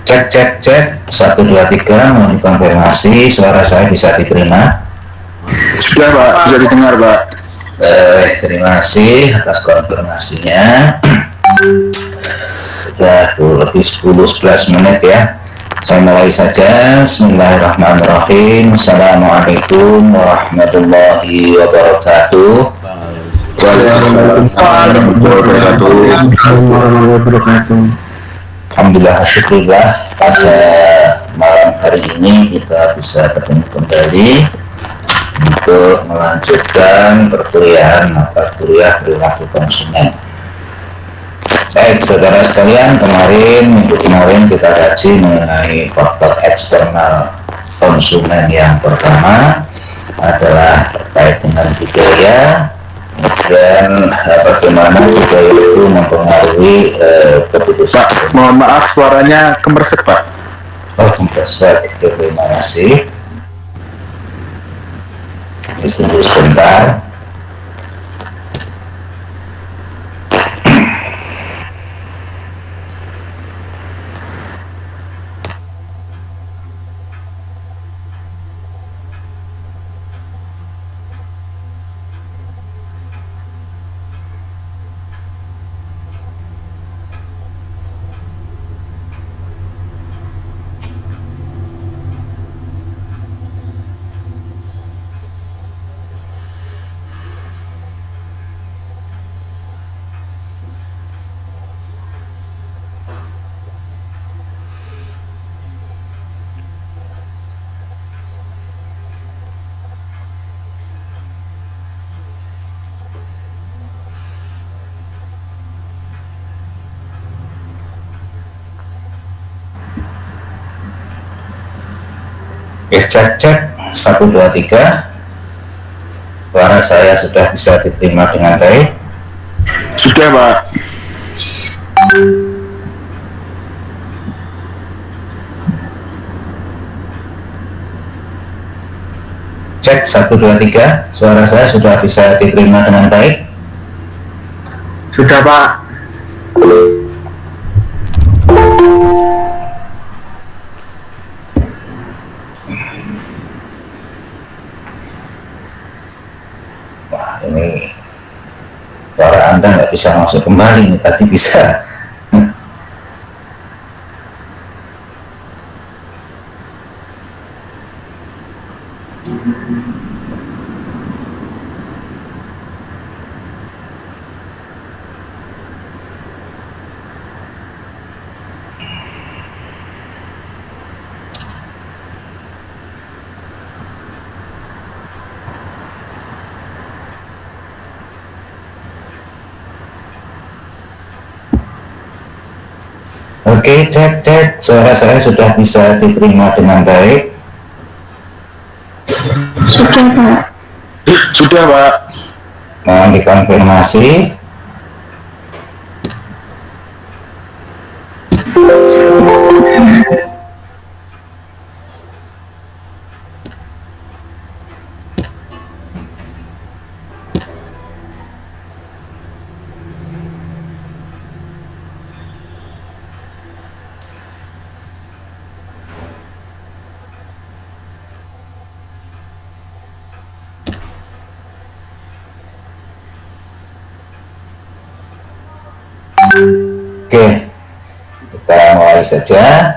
Cek cek cek 1 2 3, mohon dikonfirmasi suara saya bisa diterima. Sudah Pak, bisa didengar Pak. Terima kasih atas konfirmasinya. Sudah lebih 10-11 menit ya. Saya mulai saja. Bismillahirrahmanirrahim. Assalamualaikum warahmatullahi wabarakatuh. Waalaikumsalam warahmatullahi wabarakatuh. Alhamdulillah, syukurlah pada malam hari ini kita bisa ketemu kembali untuk melanjutkan perkuliahan mata kuliah perilaku konsumen. Baik saudara sekalian, minggu kemarin kita kaji mengenai faktor eksternal konsumen. Yang pertama adalah terkait dengan budaya, kemudian bagaimana budaya itu mempengaruhi keputusan. Pak, mohon maaf suaranya kemersek Pak. Oh, kemersek. Terima kasih. Tunggu sebentar. Cek cek 1 2 3, suara saya sudah bisa diterima dengan baik. Sudah Pak. Cek 1 2 3, suara saya sudah bisa diterima dengan baik. Sudah Pak. Ini suara Anda nggak bisa masuk kembali nih, tadi bisa. Oke, cek cek, suara saya sudah bisa diterima dengan baik. Sudah Pak. Sudah Pak. Mohon dikonfirmasi. Oke, kita mulai saja.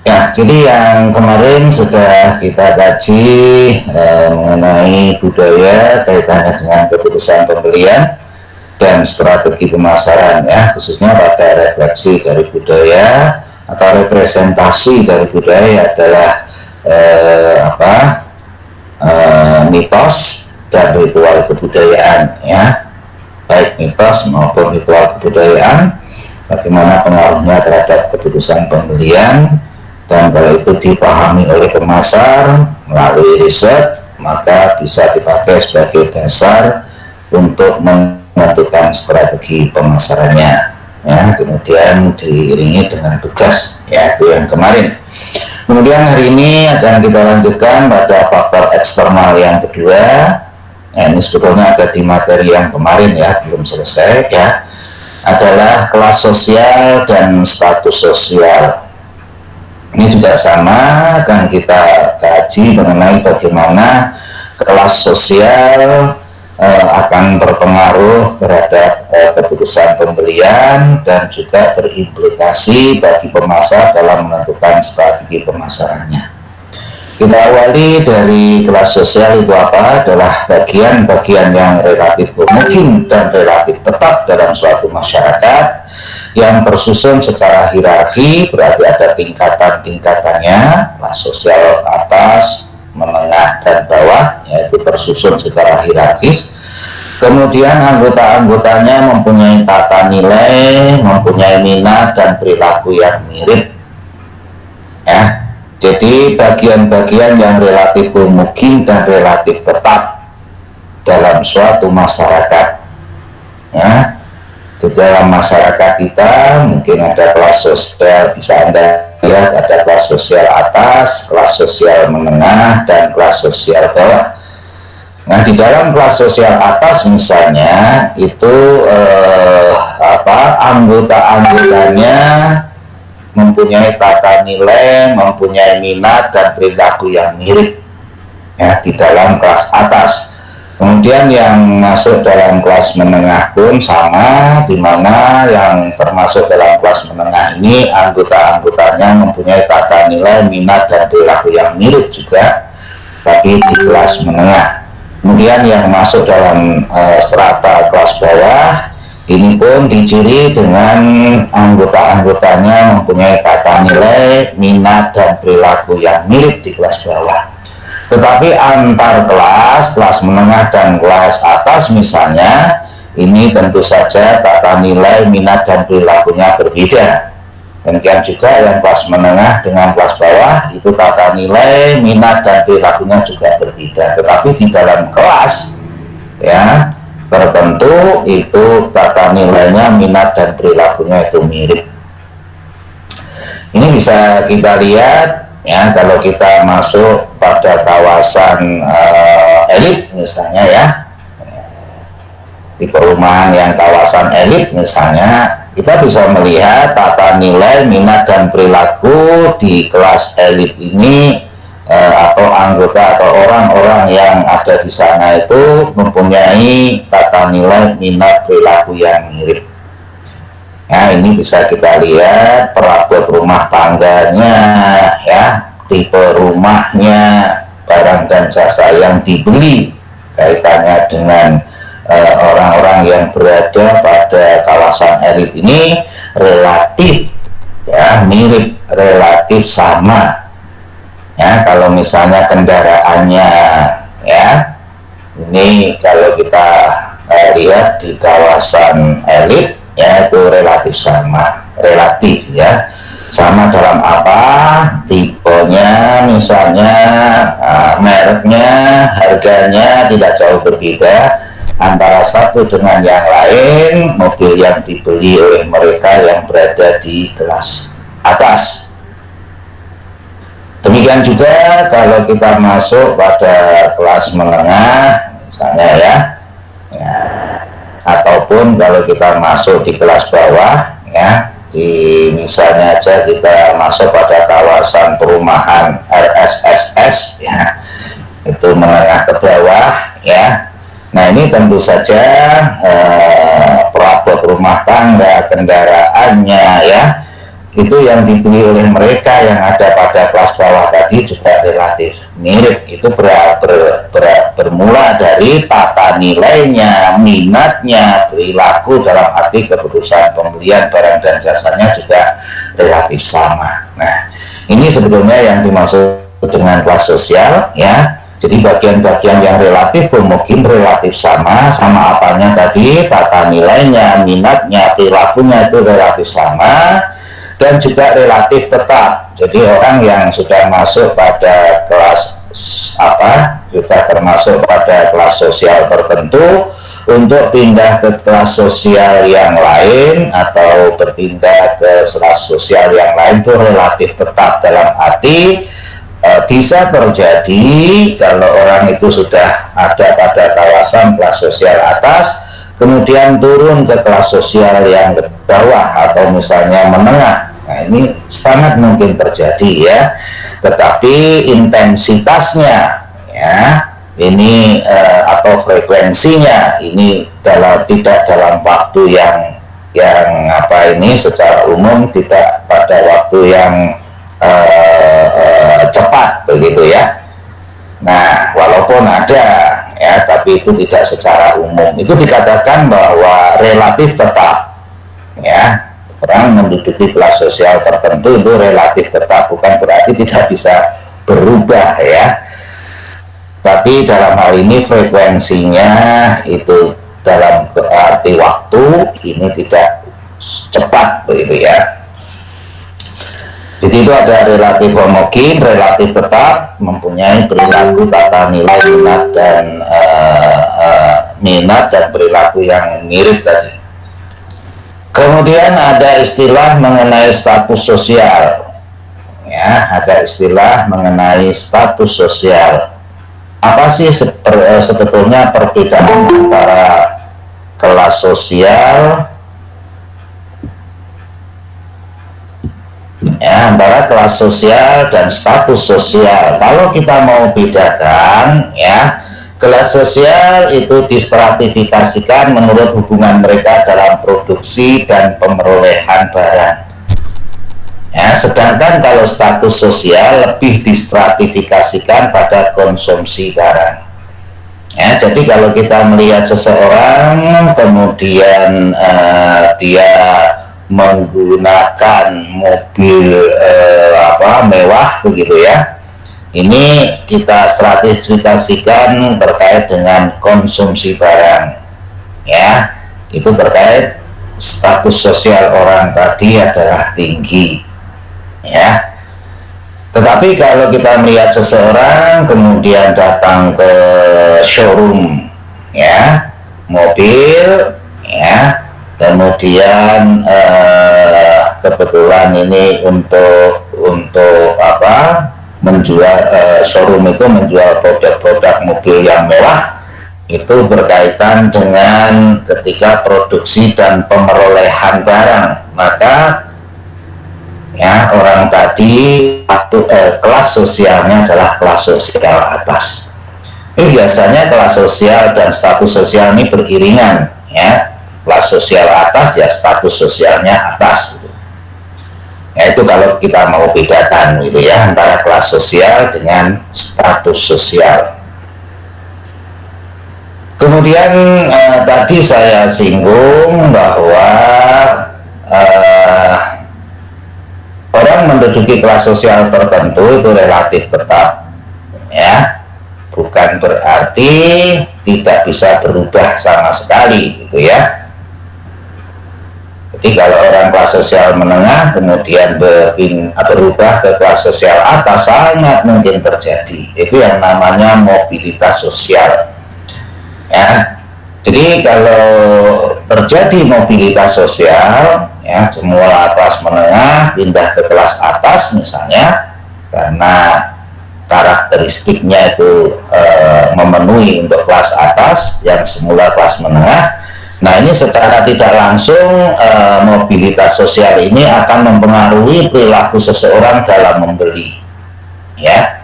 Ya, jadi yang kemarin sudah kita kaji mengenai budaya kaitannya dengan keputusan pembelian dan strategi pemasaran, ya, khususnya pada refleksi dari budaya atau representasi dari budaya adalah mitos dan ritual kebudayaan, ya, baik mitos maupun ritual kebudayaan, bagaimana pengaruhnya terhadap keputusan pembelian, dan kalau itu dipahami oleh pemasar melalui riset, maka bisa dipakai sebagai dasar untuk menentukan strategi pemasarannya, ya, kemudian diiringi dengan tugas, yaitu yang kemarin. Kemudian hari ini akan kita lanjutkan pada faktor eksternal yang kedua, Nah, ini sebetulnya ada di materi yang kemarin ya, belum selesai ya, adalah kelas sosial dan status sosial. Ini juga sama, kan kita kaji mengenai bagaimana kelas sosial akan berpengaruh terhadap keputusan pembelian dan juga berimplikasi bagi pemasar dalam menentukan strategi pemasarannya. Kita awali dari kelas sosial itu apa? Adalah bagian-bagian yang relatif mungkin dan relatif tetap dalam suatu masyarakat yang tersusun secara hierarki, berarti ada tingkatan-tingkatannya, kelas sosial atas, menengah, dan bawah, yaitu tersusun secara hierarkis. Kemudian anggota-anggotanya mempunyai tata nilai, mempunyai minat dan perilaku yang mirip. Ya. Jadi bagian-bagian yang relatif mungkin dan relatif tetap dalam suatu masyarakat. Ya, di dalam masyarakat kita mungkin ada kelas sosial, bisa Anda lihat ada kelas sosial atas, kelas sosial menengah, dan kelas sosial bawah. Nah, di dalam kelas sosial atas misalnya itu anggota-anggotanya mempunyai tata nilai, mempunyai minat dan perilaku yang mirip ya di dalam kelas atas. Kemudian yang masuk dalam kelas menengah pun sama, di mana yang termasuk dalam kelas menengah ini anggota-anggotanya mempunyai tata nilai, minat dan perilaku yang mirip juga, tapi di kelas menengah. Kemudian yang masuk dalam strata kelas bawah ini pun diciri dengan anggota-anggotanya mempunyai tata nilai, minat, dan perilaku yang mirip di kelas bawah. Tetapi antar kelas, kelas menengah dan kelas atas misalnya, ini tentu saja tata nilai, minat, dan perilakunya berbeda. Demikian juga yang kelas menengah dengan kelas bawah, itu tata nilai, minat, dan perilakunya juga berbeda. Tetapi di dalam kelas, ya, tertentu itu tata nilainya, minat dan perilakunya itu mirip. Ini bisa kita lihat ya kalau kita masuk pada kawasan elit misalnya ya, di perumahan yang kawasan elit misalnya, kita bisa melihat tata nilai, minat dan perilaku di kelas elit ini atau anggota atau orang-orang yang ada di sana itu mempunyai tata nilai, minat, perilaku yang mirip. Nah, ini bisa kita lihat perabot rumah tangganya, ya, tipe rumahnya, barang dan jasa yang dibeli, kaitannya dengan orang-orang yang berada pada kawasan elit ini relatif, ya, mirip, relatif sama. Ya, kalau misalnya kendaraannya ya, ini kalau kita lihat di kawasan elit ya itu relatif sama, relatif ya, sama dalam apa? Tipenya misalnya, mereknya, harganya tidak jauh berbeda antara satu dengan yang lain, mobil yang dibeli oleh mereka yang berada di kelas atas. Demikian juga kalau kita masuk pada kelas menengah misalnya ya, ataupun kalau kita masuk di kelas bawah ya, di misalnya aja kita masuk pada kawasan perumahan RSSS ya, itu menengah ke bawah ya. Nah, ini tentu saja perabot rumah tangga, kendaraannya ya, itu yang dibeli oleh mereka yang ada pada kelas bawah tadi juga relatif mirip. Itu bermula dari tata nilainya, minatnya, perilaku dalam arti keputusan pembelian barang dan jasanya juga relatif sama. Nah, ini sebetulnya yang dimaksud dengan kelas sosial ya. Jadi bagian-bagian yang relatif mungkin relatif sama apanya tadi, tata nilainya, minatnya, perilakunya itu relatif sama, dan juga relatif tetap. Jadi orang yang sudah masuk pada kelas sudah termasuk pada kelas sosial tertentu, untuk pindah ke kelas sosial yang lain atau berpindah ke kelas sosial yang lain itu relatif tetap dalam arti bisa terjadi kalau orang itu sudah ada pada kawasan kelas sosial atas, kemudian turun ke kelas sosial yang ke bawah atau misalnya menengah. Nah, ini sangat mungkin terjadi ya, tetapi intensitasnya ya ini atau frekuensinya ini tidak dalam waktu yang secara umum tidak pada waktu yang cepat begitu ya. Nah, walaupun ada ya, tapi itu tidak secara umum. Itu dikatakan bahwa relatif tetap ya. Orang menduduki kelas sosial tertentu itu relatif tetap, bukan berarti tidak bisa berubah ya. Tapi dalam hal ini frekuensinya itu dalam arti waktu ini tidak cepat begitu ya. Jadi itu ada relatif homogen, relatif tetap, mempunyai perilaku, tata nilai, minat dan perilaku yang mirip tadi. Kemudian ada istilah mengenai status sosial. Ya, ada istilah mengenai status sosial. Apa sih sebetulnya perbedaan antara kelas sosial ya, antara kelas sosial dan status sosial? Kalau kita mau bedakan ya, kelas sosial itu distratifikasikan menurut hubungan mereka dalam produksi dan pemerolehan barang. Ya, sedangkan kalau status sosial lebih distratifikasikan pada konsumsi barang. Ya, jadi kalau kita melihat seseorang kemudian dia menggunakan mobil mewah begitu ya. Ini kita stratifikasikan terkait dengan konsumsi barang ya, itu terkait status sosial orang tadi adalah tinggi ya. Tetapi kalau kita melihat seseorang kemudian datang ke showroom ya, mobil ya, kemudian kebetulan ini untuk menjual showroom itu menjual produk-produk mobil yang mewah, itu berkaitan dengan ketika produksi dan pemerolehan barang. Maka ya orang tadi kelas sosialnya adalah kelas sosial atas. Ini biasanya kelas sosial dan status sosial ini beriringan ya. Kelas sosial atas ya status sosialnya atas gitu. Ya, itu kalau kita mau bedakan gitu ya, antara kelas sosial dengan status sosial. Kemudian tadi saya singgung bahwa orang menduduki kelas sosial tertentu itu relatif tetap ya, bukan berarti tidak bisa berubah sama sekali gitu ya. Jadi kalau orang kelas sosial menengah kemudian berubah ke kelas sosial atas sangat mungkin terjadi. Itu yang namanya mobilitas sosial. Ya. Jadi kalau terjadi mobilitas sosial, ya semula kelas menengah pindah ke kelas atas misalnya, karena karakteristiknya itu memenuhi untuk kelas atas yang semula kelas menengah. Nah, ini secara tidak langsung mobilitas sosial ini akan mempengaruhi perilaku seseorang dalam membeli ya.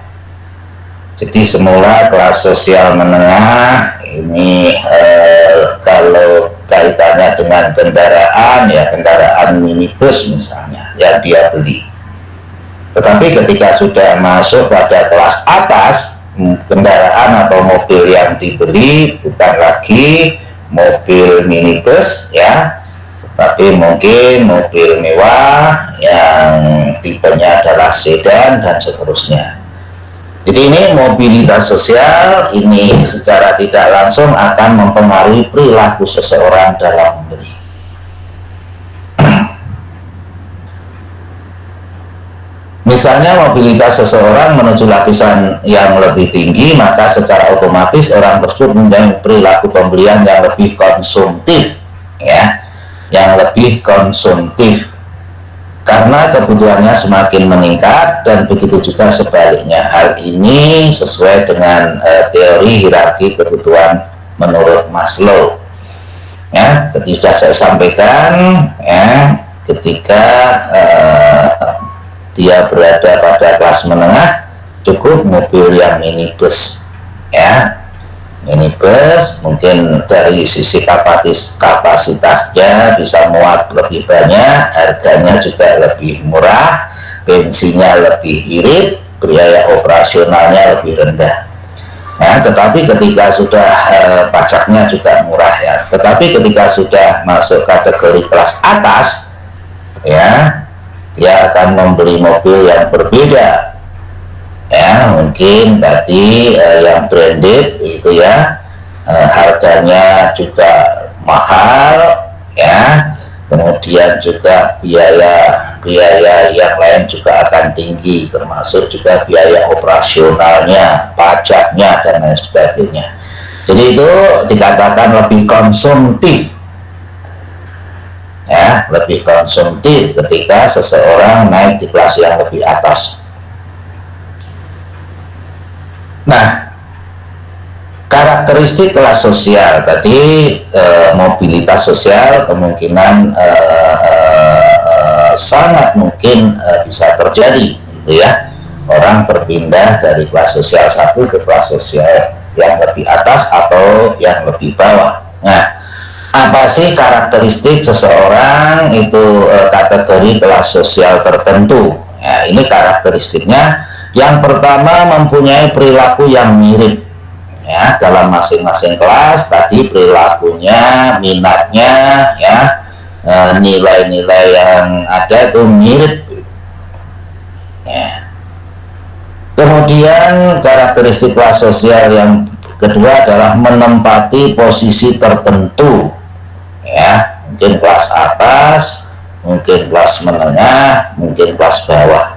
Jadi semula kelas sosial menengah ini kalau kaitannya dengan kendaraan ya, kendaraan minibus misalnya yang dia beli. Tetapi ketika sudah masuk pada kelas atas, kendaraan atau mobil yang dibeli bukan lagi mobil minibus ya, tapi mungkin mobil mewah yang tipenya adalah sedan dan seterusnya. Jadi ini mobilitas sosial ini secara tidak langsung akan mempengaruhi perilaku seseorang dalam membeli. Misalnya mobilitas seseorang menuju lapisan yang lebih tinggi, maka secara otomatis orang tersebut mempunyai perilaku pembelian yang lebih konsumtif ya, yang lebih konsumtif. karena kebutuhannya semakin meningkat, dan begitu juga sebaliknya. Hal ini sesuai dengan teori hierarki kebutuhan menurut Maslow. Ya, tadi sudah saya sampaikan, ya, ketika dia berada pada kelas menengah, cukup mobil yang minibus, ya, minibus mungkin dari sisi kapasitasnya bisa muat lebih banyak, harganya juga lebih murah, bensinnya lebih irit, biaya operasionalnya lebih rendah. Ya, tetapi ketika sudah pajaknya juga murah, ya, tetapi ketika sudah masuk kategori kelas atas, ya, dia akan membeli mobil yang berbeda, ya, mungkin tadi yang branded itu, ya, harganya juga mahal, ya, kemudian juga biaya yang lain juga akan tinggi, termasuk juga biaya operasionalnya, pajaknya, dan lain sebagainya. Jadi itu dikatakan lebih konsumtif, ya, lebih konsumtif ketika seseorang naik di kelas yang lebih atas. Nah, karakteristik kelas sosial tadi, mobilitas sosial kemungkinan sangat mungkin bisa terjadi, gitu ya. Orang berpindah dari kelas sosial satu ke kelas sosial yang lebih atas atau yang lebih bawah. Nah, apa sih karakteristik seseorang itu kategori kelas sosial tertentu? Ya, ini karakteristiknya. Yang pertama, mempunyai perilaku yang mirip, ya, dalam masing-masing kelas. Tadi perilakunya, minatnya, ya, nilai-nilai yang ada itu mirip, ya. Kemudian karakteristik kelas sosial yang kedua adalah menempati posisi tertentu, ya, mungkin kelas atas, mungkin kelas menengah, mungkin kelas bawah.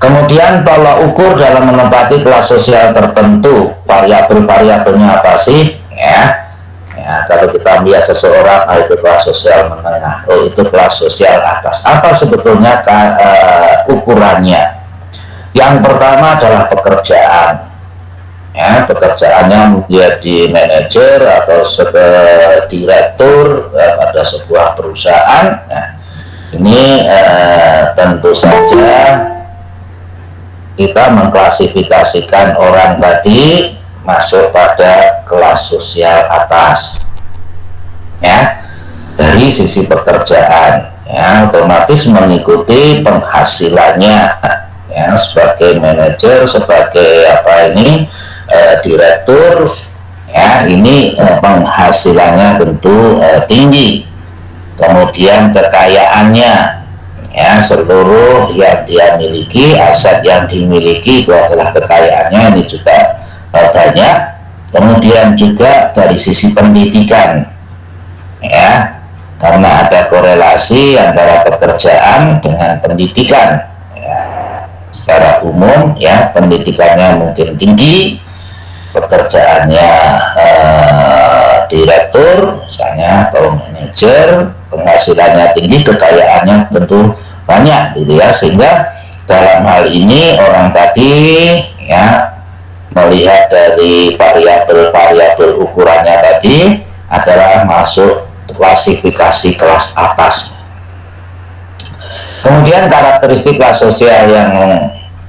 Kemudian tolak ukur dalam menempati kelas sosial tertentu, variabel-variabelnya apa sih, ya. Ya, kalau kita melihat seseorang, itu kelas sosial menengah, oh itu kelas sosial atas. Apa sebetulnya ukurannya? Yang pertama adalah pekerjaan, ya, pekerjaannya menjadi manajer atau direktur pada sebuah perusahaan. Nah, ini tentu saja kita mengklasifikasikan orang tadi masuk pada kelas sosial atas, ya, dari sisi pekerjaan, ya, otomatis mengikuti penghasilannya, ya, sebagai manajer, sebagai direktur, ya, ini penghasilannya tentu tinggi. Kemudian kekayaannya, ya, seluruh yang dia miliki, aset yang dimiliki itu adalah kekayaannya, ini juga banyak. Kemudian juga dari sisi pendidikan, ya, karena ada korelasi antara pekerjaan dengan pendidikan. Secara umum, ya, pendidikannya mungkin tinggi, pekerjaannya direktur misalnya atau manajer, penghasilannya tinggi, kekayaannya tentu banyak, gitu ya. Sehingga dalam hal ini orang tadi, ya, melihat dari variabel-variabel ukurannya tadi adalah masuk klasifikasi kelas atas. Kemudian karakteristik kelas sosial yang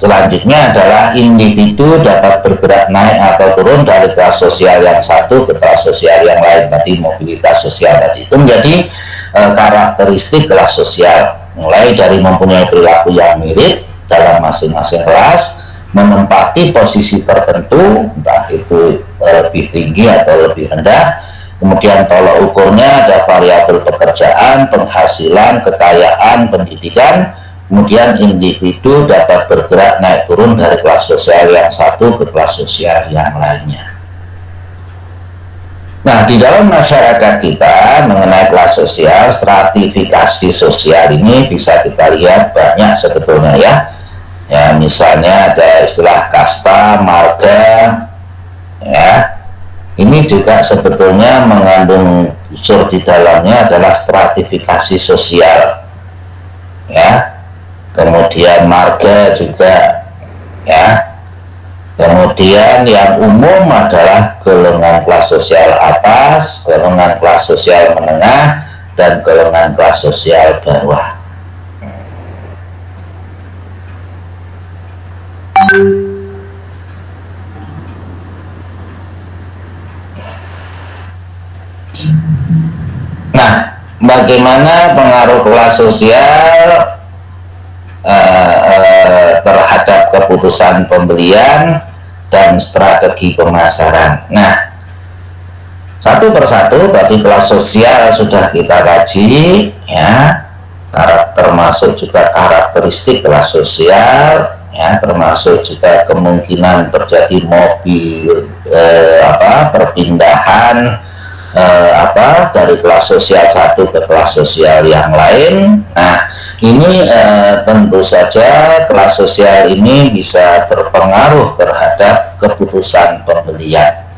selanjutnya adalah individu dapat bergerak naik atau turun dari kelas sosial yang satu ke kelas sosial yang lain. Tadi mobilitas sosial tadi itu menjadi karakteristik kelas sosial, mulai dari mempunyai perilaku yang mirip dalam masing-masing kelas, menempati posisi tertentu, entah itu lebih tinggi atau lebih rendah. Kemudian tolak ukurnya ada variabel pekerjaan, penghasilan, kekayaan, pendidikan. Kemudian individu dapat bergerak naik turun dari kelas sosial yang satu ke kelas sosial yang lainnya. Nah, di dalam masyarakat kita mengenai kelas sosial, stratifikasi sosial ini bisa kita lihat banyak sebetulnya, ya. Ya, misalnya ada istilah kasta, marga, ya. Ini juga sebetulnya mengandung unsur di dalamnya adalah stratifikasi sosial. ya, kemudian marga juga, ya. Kemudian yang umum adalah golongan kelas sosial atas, golongan kelas sosial menengah, dan golongan kelas sosial bawah. Nah, bagaimana pengaruh kelas sosial terhadap keputusan pembelian dan strategi pemasaran? Nah, satu persatu tadi kelas sosial sudah kita kaji, ya, termasuk juga karakteristik kelas sosial, ya, termasuk juga kemungkinan terjadi mobil perpindahan dari kelas sosial satu ke kelas sosial yang lain. Nah, ini tentu saja kelas sosial ini bisa berpengaruh terhadap keputusan pembelian.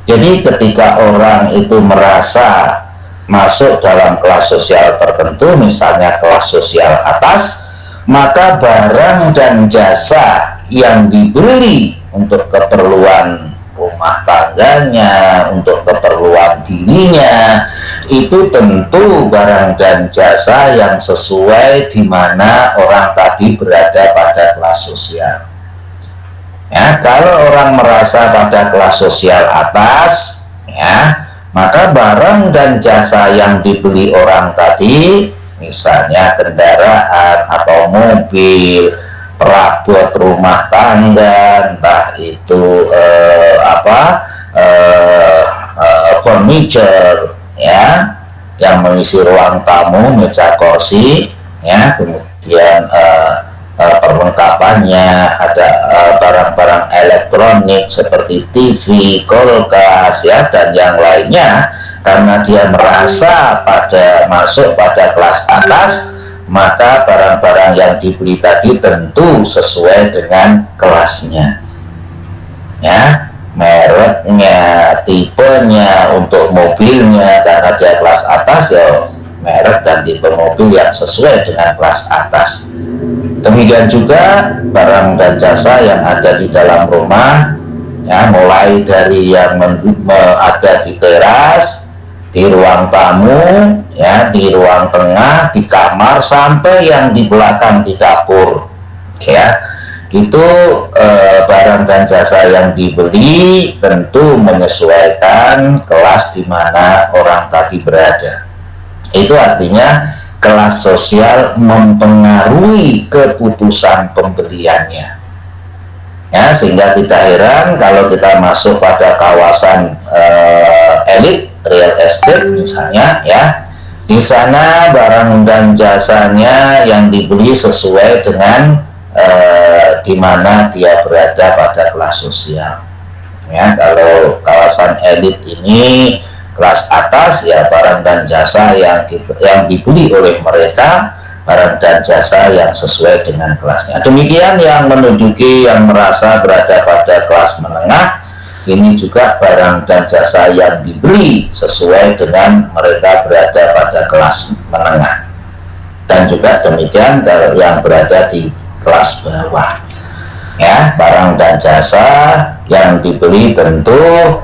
Jadi ketika orang itu merasa masuk dalam kelas sosial tertentu, misalnya kelas sosial atas, maka barang dan jasa yang dibeli untuk keperluan rumah tangganya, untuk keperluan dirinya, itu tentu barang dan jasa yang sesuai di mana orang tadi berada pada kelas sosial. Ya, kalau orang merasa pada kelas sosial atas, ya, maka barang dan jasa yang dibeli orang tadi, misalnya kendaraan atau mobil, perabot rumah tangga, entah itu furniture, ya, yang mengisi ruang tamu, meja kursi, ya, kemudian perlengkapannya ada barang-barang elektronik seperti TV, kulkas, ya, dan yang lainnya. Karena dia merasa masuk pada kelas atas, maka barang-barang yang dibeli tadi tentu sesuai dengan kelasnya, ya, mereknya, tipenya, untuk mobilnya, karena dia kelas atas, ya merek dan tipe mobil yang sesuai dengan kelas atas. Demikian juga barang dan jasa yang ada di dalam rumah, ya, mulai dari yang ada di teras, di ruang tamu, ya, di ruang tengah, di kamar, sampai yang di belakang di dapur, ya, itu barang dan jasa yang dibeli tentu menyesuaikan kelas di mana orang tadi berada. Itu artinya kelas sosial mempengaruhi keputusan pembeliannya, ya, sehingga tidak heran kalau kita masuk pada kawasan elit real estate misalnya, ya, di sana barang dan jasanya yang dibeli sesuai dengan di mana dia berada pada kelas sosial, ya. Kalau kawasan elit ini kelas atas, ya, barang dan jasa yang dibeli oleh mereka barang dan jasa yang sesuai dengan kelasnya. Demikian yang menduduki, yang merasa berada pada kelas menengah, ini juga barang dan jasa yang dibeli sesuai dengan mereka berada pada kelas menengah. Dan juga demikian kalau yang berada di kelas bawah, ya, barang dan jasa yang dibeli tentu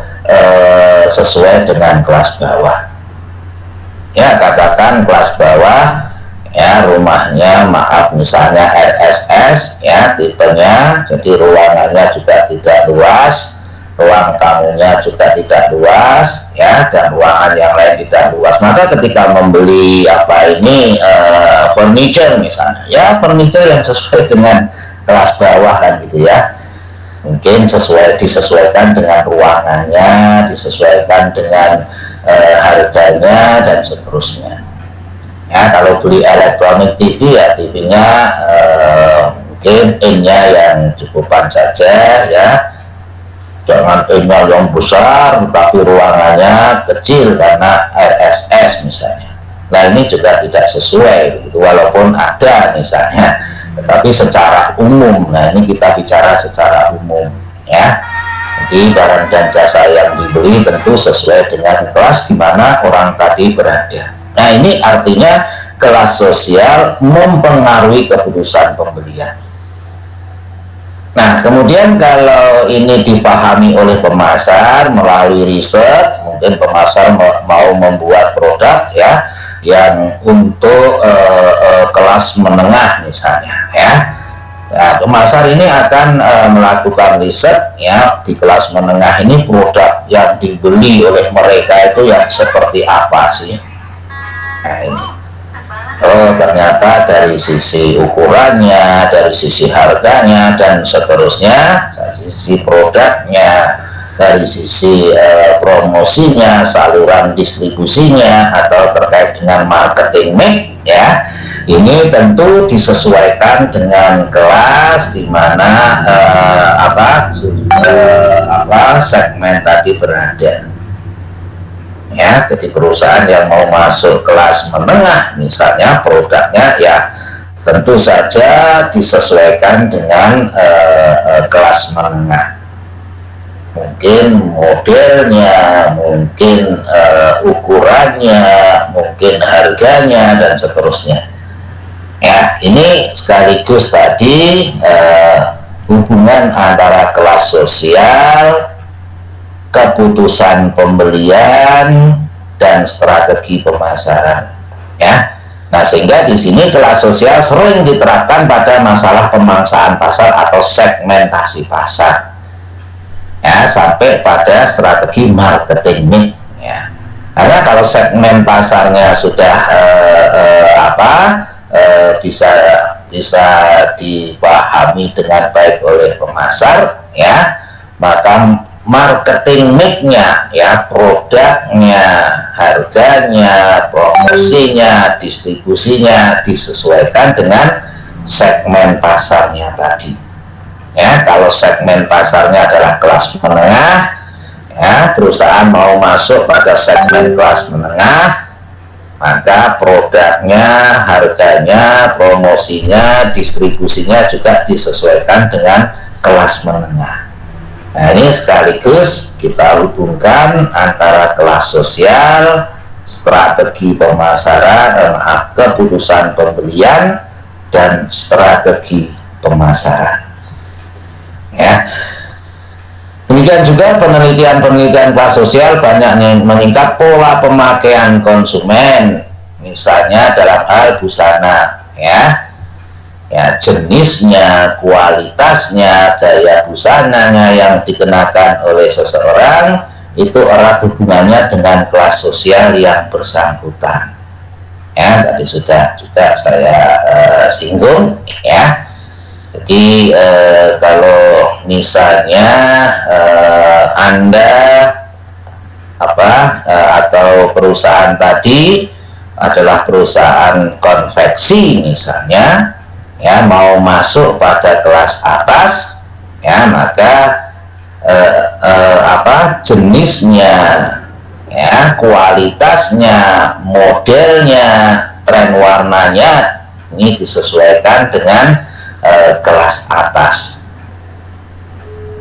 sesuai dengan kelas bawah. Ya, katakan kelas bawah, ya, rumahnya, maaf, misalnya RSS, ya, tipenya, jadi ruangannya juga tidak luas, ruang tamunya juga tidak luas, ya, dan ruangan yang lain tidak luas. Maka ketika membeli furniture misalnya, ya, furniture yang sesuai dengan kelas bawah, kan gitu, ya, mungkin disesuaikan dengan ruangannya, disesuaikan dengan harganya, dan seterusnya. Ya, kalau beli elektronik TV, ya, TV-nya mungkin in-nya yang cukupan saja, ya, jangan in-nya yang besar tetapi ruangannya kecil karena RSS misalnya. Nah, ini juga tidak sesuai begitu, walaupun ada misalnya, tetapi secara umum. Nah, ini kita bicara secara umum, ya. Jadi barang dan jasa yang dibeli tentu sesuai dengan kelas di mana orang tadi berada. Nah, ini artinya kelas sosial mempengaruhi keputusan pembelian. Nah, kemudian kalau ini dipahami oleh pemasar melalui riset, mungkin pemasar mau membuat produk ya yang untuk kelas menengah misalnya ya. Nah, pemasar ini akan melakukan riset ya di kelas menengah ini produk yang dibeli oleh mereka itu yang seperti apa sih. Nah, ini ternyata dari sisi ukurannya, dari sisi harganya dan seterusnya, dari sisi produknya, dari sisi promosinya, saluran distribusinya, atau terkait dengan marketing mix ya, ini tentu disesuaikan dengan kelas di mana segmen tadi berada. Ya, jadi perusahaan yang mau masuk kelas menengah misalnya produknya ya tentu saja disesuaikan dengan kelas menengah, mungkin modelnya, mungkin ukurannya, mungkin harganya dan seterusnya ya. Ini sekaligus tadi hubungan antara kelas sosial, keputusan pembelian dan strategi pemasaran ya. Nah, sehingga di sini kelas sosial sering diterapkan pada masalah pemangsaan pasar atau segmentasi pasar ya, sampai pada strategi marketing mix ya. Karena kalau segmen pasarnya sudah bisa dipahami dengan baik oleh pemasar ya, maka marketing mix-nya ya, produknya, harganya, promosinya, distribusinya disesuaikan dengan segmen pasarnya tadi ya. Kalau segmen pasarnya adalah kelas menengah ya, perusahaan mau masuk pada segmen kelas menengah, maka produknya, harganya, promosinya, distribusinya juga disesuaikan dengan kelas menengah. Nah, ini sekaligus kita hubungkan antara kelas sosial, strategi pemasaran, keputusan pembelian, dan strategi pemasaran. Ya. Demikian juga penelitian kelas sosial banyak meningkat pola pemakaian konsumen, misalnya dalam hal busana ya. Ya, jenisnya, kualitasnya, gaya busananya yang dikenakan oleh seseorang itu erat hubungannya dengan kelas sosial yang bersangkutan. Ya, tadi sudah juga saya singgung ya. Jadi kalau misalnya Anda atau perusahaan tadi adalah perusahaan konveksi misalnya ya, mau masuk pada kelas atas ya, maka jenisnya ya, kualitasnya, modelnya, tren warnanya ini disesuaikan dengan kelas atas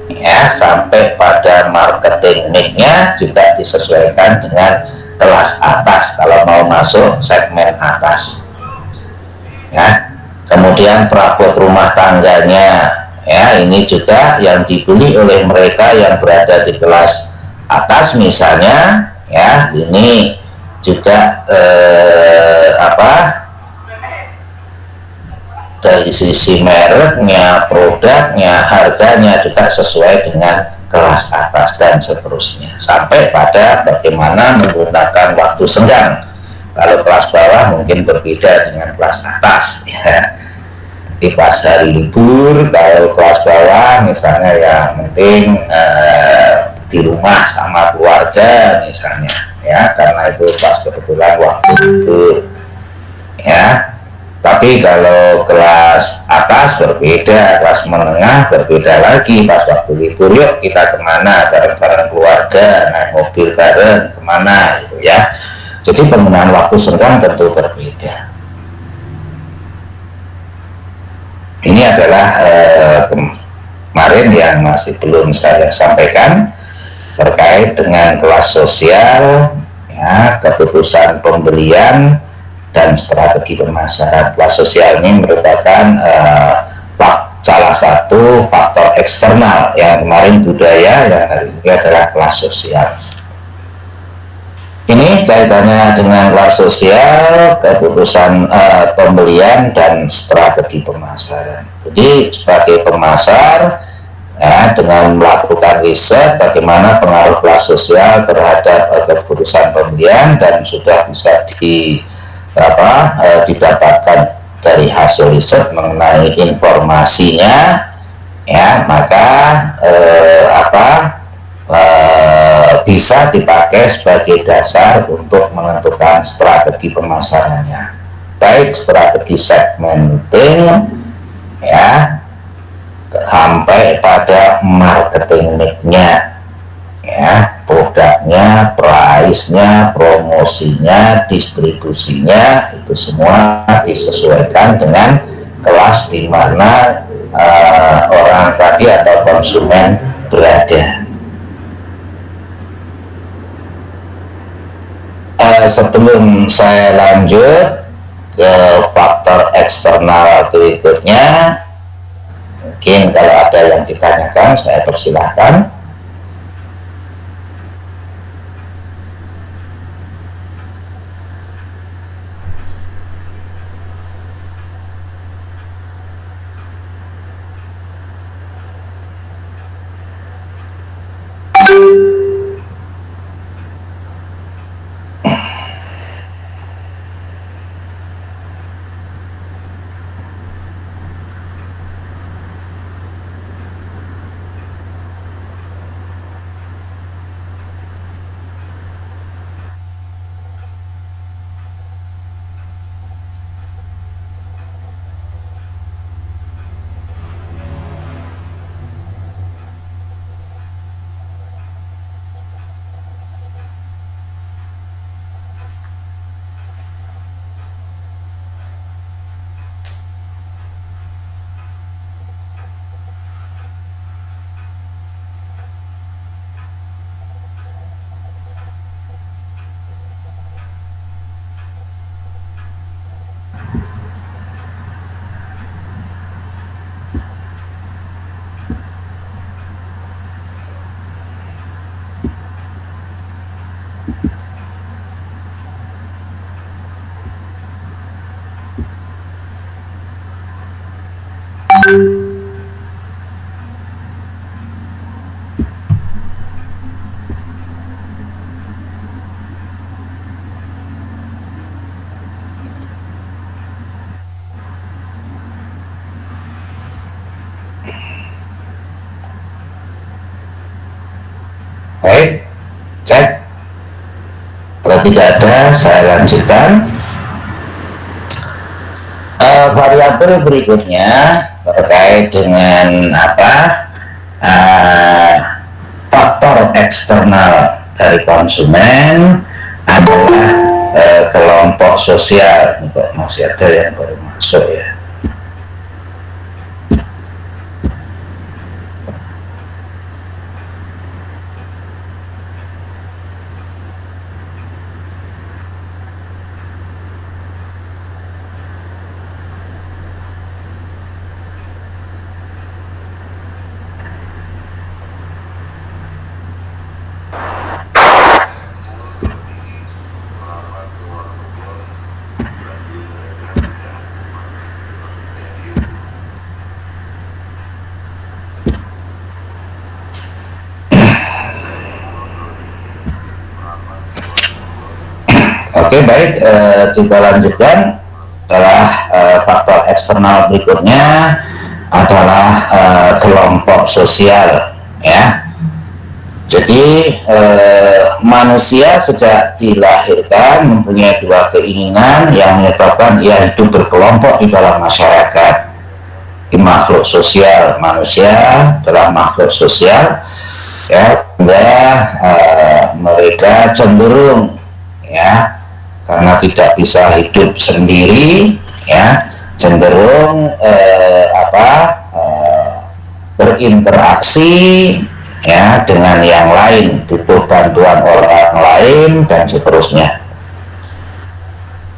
ya, sampai pada marketing mix-nya juga disesuaikan dengan kelas atas kalau mau masuk segmen atas ya. Kemudian perabot rumah tangganya ya, ini juga yang dibeli oleh mereka yang berada di kelas atas misalnya ya, ini juga dari sisi mereknya, produknya, harganya juga sesuai dengan kelas atas dan seterusnya, sampai pada bagaimana menggunakan waktu senggang. Kalau kelas bawah mungkin berbeda dengan kelas atas ya. Di pas hari libur, kalau kelas bawah misalnya yang penting di rumah sama keluarga misalnya ya, karena itu pas kebetulan waktu libur ya. Tapi kalau kelas atas berbeda, kelas menengah berbeda lagi. Pas waktu libur, yuk kita kemana bareng-bareng keluarga, naik mobil bareng kemana gitu ya. Jadi penggunaan waktu senggang tentu berbeda. Ini adalah kemarin yang masih belum saya sampaikan terkait dengan kelas sosial, ya, keputusan pembelian dan strategi pemasaran. Kelas sosial ini merupakan salah satu faktor eksternal, yang kemarin budaya, yang hari ini adalah kelas sosial. Ini kaitannya dengan kelas sosial, keputusan pembelian dan strategi pemasaran. Jadi sebagai pemasar, ya, dengan melakukan riset bagaimana pengaruh kelas sosial terhadap keputusan pembelian, dan sudah bisa didapatkan dari hasil riset mengenai informasinya, ya, maka bisa dipakai sebagai dasar untuk menentukan strategi pemasarannya, baik strategi segmenting, ya, sampai pada marketing mix-nya, ya, produknya, price-nya, promosinya, distribusinya, itu semua disesuaikan dengan kelas di mana orang tadi atau konsumen berada. Sebelum saya lanjut ke faktor eksternal berikutnya, mungkin kalau ada yang ditanyakan saya persilahkan. Baik, cek. Kalau tidak ada, saya lanjutkan. Variabel berikutnya terkait dengan faktor eksternal dari konsumen adalah kelompok sosial. Untuk masih ada yang baru masuk, ya. Oke, baik, kita lanjutkan. Adalah faktor eksternal berikutnya adalah kelompok sosial, ya. Jadi manusia sejak dilahirkan mempunyai dua keinginan yang menyebabkan ia hidup berkelompok di dalam masyarakat. Di makhluk sosial, manusia adalah makhluk sosial, ya, sehingga mereka cenderung, ya, karena tidak bisa hidup sendiri, ya, cenderung berinteraksi, ya, dengan yang lain, butuh bantuan orang lain dan seterusnya.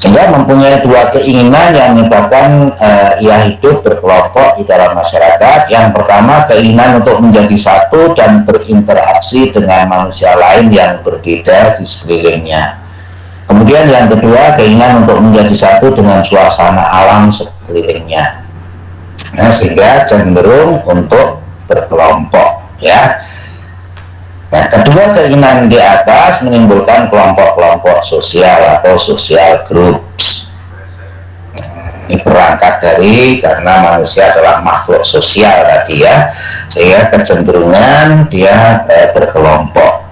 sehingga mempunyai dua keinginan yang menyebabkan ia hidup berkelompok di dalam masyarakat. Yang pertama, keinginan untuk menjadi satu dan berinteraksi dengan manusia lain yang berbeda di sekelilingnya. Kemudian yang kedua, keinginan untuk menjadi satu dengan suasana alam sekelilingnya. Nah, sehingga cenderung untuk berkelompok, ya. Nah, kedua keinginan di atas menimbulkan kelompok-kelompok sosial atau social groups. Ini berangkat dari karena manusia adalah makhluk sosial tadi, ya, sehingga kecenderungan dia berkelompok.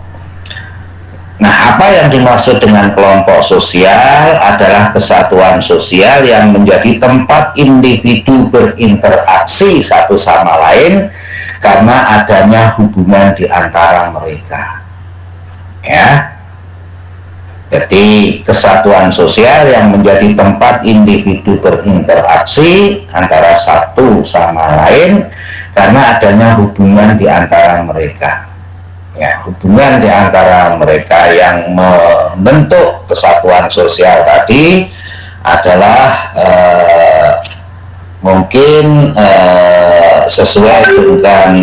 Nah, apa yang dimaksud dengan kelompok sosial adalah kesatuan sosial yang menjadi tempat individu berinteraksi satu sama lain karena adanya hubungan di antara mereka. Ya. Jadi kesatuan sosial yang menjadi tempat individu berinteraksi antara satu sama lain karena adanya hubungan di antara mereka. Ya, hubungan di antara mereka yang membentuk kesatuan sosial tadi adalah mungkin sesuai dengan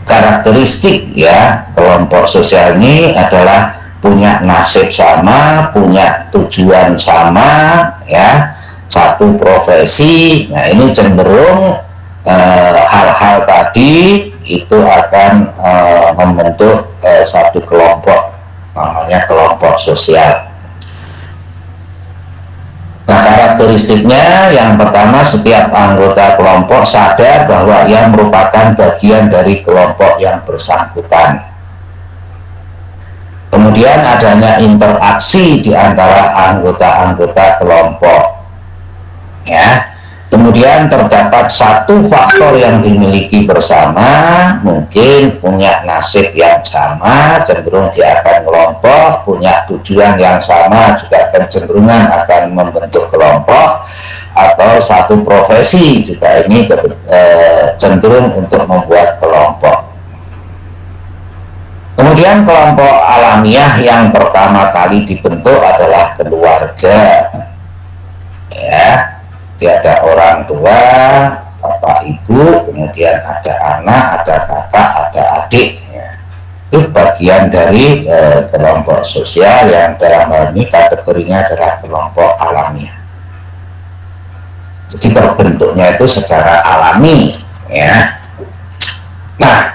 karakteristik, ya, kelompok sosial ini adalah punya nasib sama, punya tujuan sama, ya, satu profesi. Nah, ini cenderung hal-hal tadi itu akan membentuk satu kelompok, namanya kelompok sosial. Nah, karakteristiknya yang pertama, setiap anggota kelompok sadar bahwa ia merupakan bagian dari kelompok yang bersangkutan. Kemudian adanya interaksi di antara anggota-anggota kelompok, ya. Kemudian terdapat satu faktor yang dimiliki bersama, mungkin punya nasib yang sama, cenderung dia akan kelompok, punya tujuan yang sama, juga kecenderungan akan membentuk kelompok, atau satu profesi juga ini cenderung untuk membuat kelompok. Kemudian kelompok alamiah yang pertama kali dibentuk adalah keluarga, ya. Ada orang tua, bapak ibu, kemudian ada anak, ada kakak, ada adik, ya. Itu bagian dari kelompok sosial yang dalam hal ini kategorinya adalah kelompok alamiah. Jadi terbentuknya itu secara alami, ya. Nah,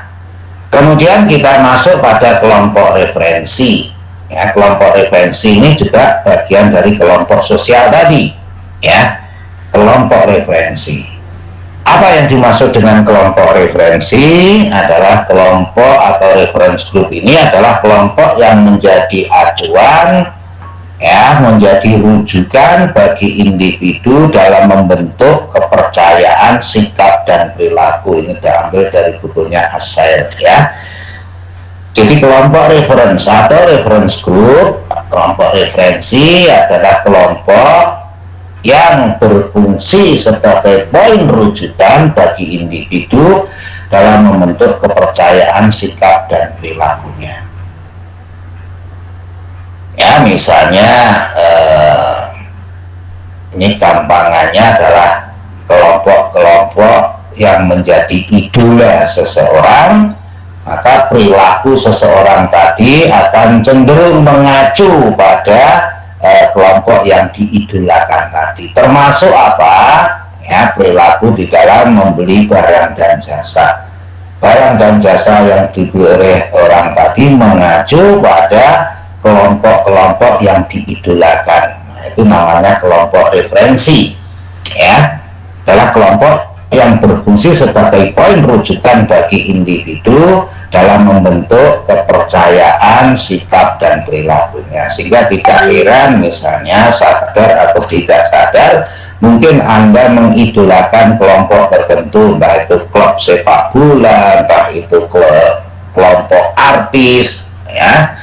kemudian kita masuk pada kelompok referensi, ya. Kelompok referensi ini juga bagian dari kelompok sosial tadi, ya. Kelompok referensi. Apa yang dimaksud dengan kelompok referensi adalah kelompok atau reference group ini adalah kelompok yang menjadi acuan, ya, menjadi rujukan bagi individu dalam membentuk kepercayaan, sikap, dan perilaku. Ini diambil dari bukunya Assair, ya. Jadi kelompok reference atau reference group, kelompok referensi adalah kelompok yang berfungsi sebagai poin rujukan bagi individu dalam membentuk kepercayaan, sikap, dan perilakunya. Ya, misalnya ini gampangannya adalah kelompok-kelompok yang menjadi idola seseorang, maka perilaku seseorang tadi akan cenderung mengacu pada kelompok yang diidolakan tadi. Termasuk apa? Ya, perilaku di dalam membeli barang dan jasa. Barang dan jasa yang dibeli oleh orang tadi mengacu pada kelompok-kelompok yang diidolakan. Nah, itu namanya kelompok referensi, ya. Adalah kelompok yang berfungsi sebagai poin rujukan bagi individu dalam membentuk kepercayaan, sikap, dan perilakunya. Sehingga tidak heran misalnya sadar atau tidak sadar, mungkin Anda mengidolakan kelompok tertentu, entah itu klub sepak bola, entah itu kelompok artis, ya,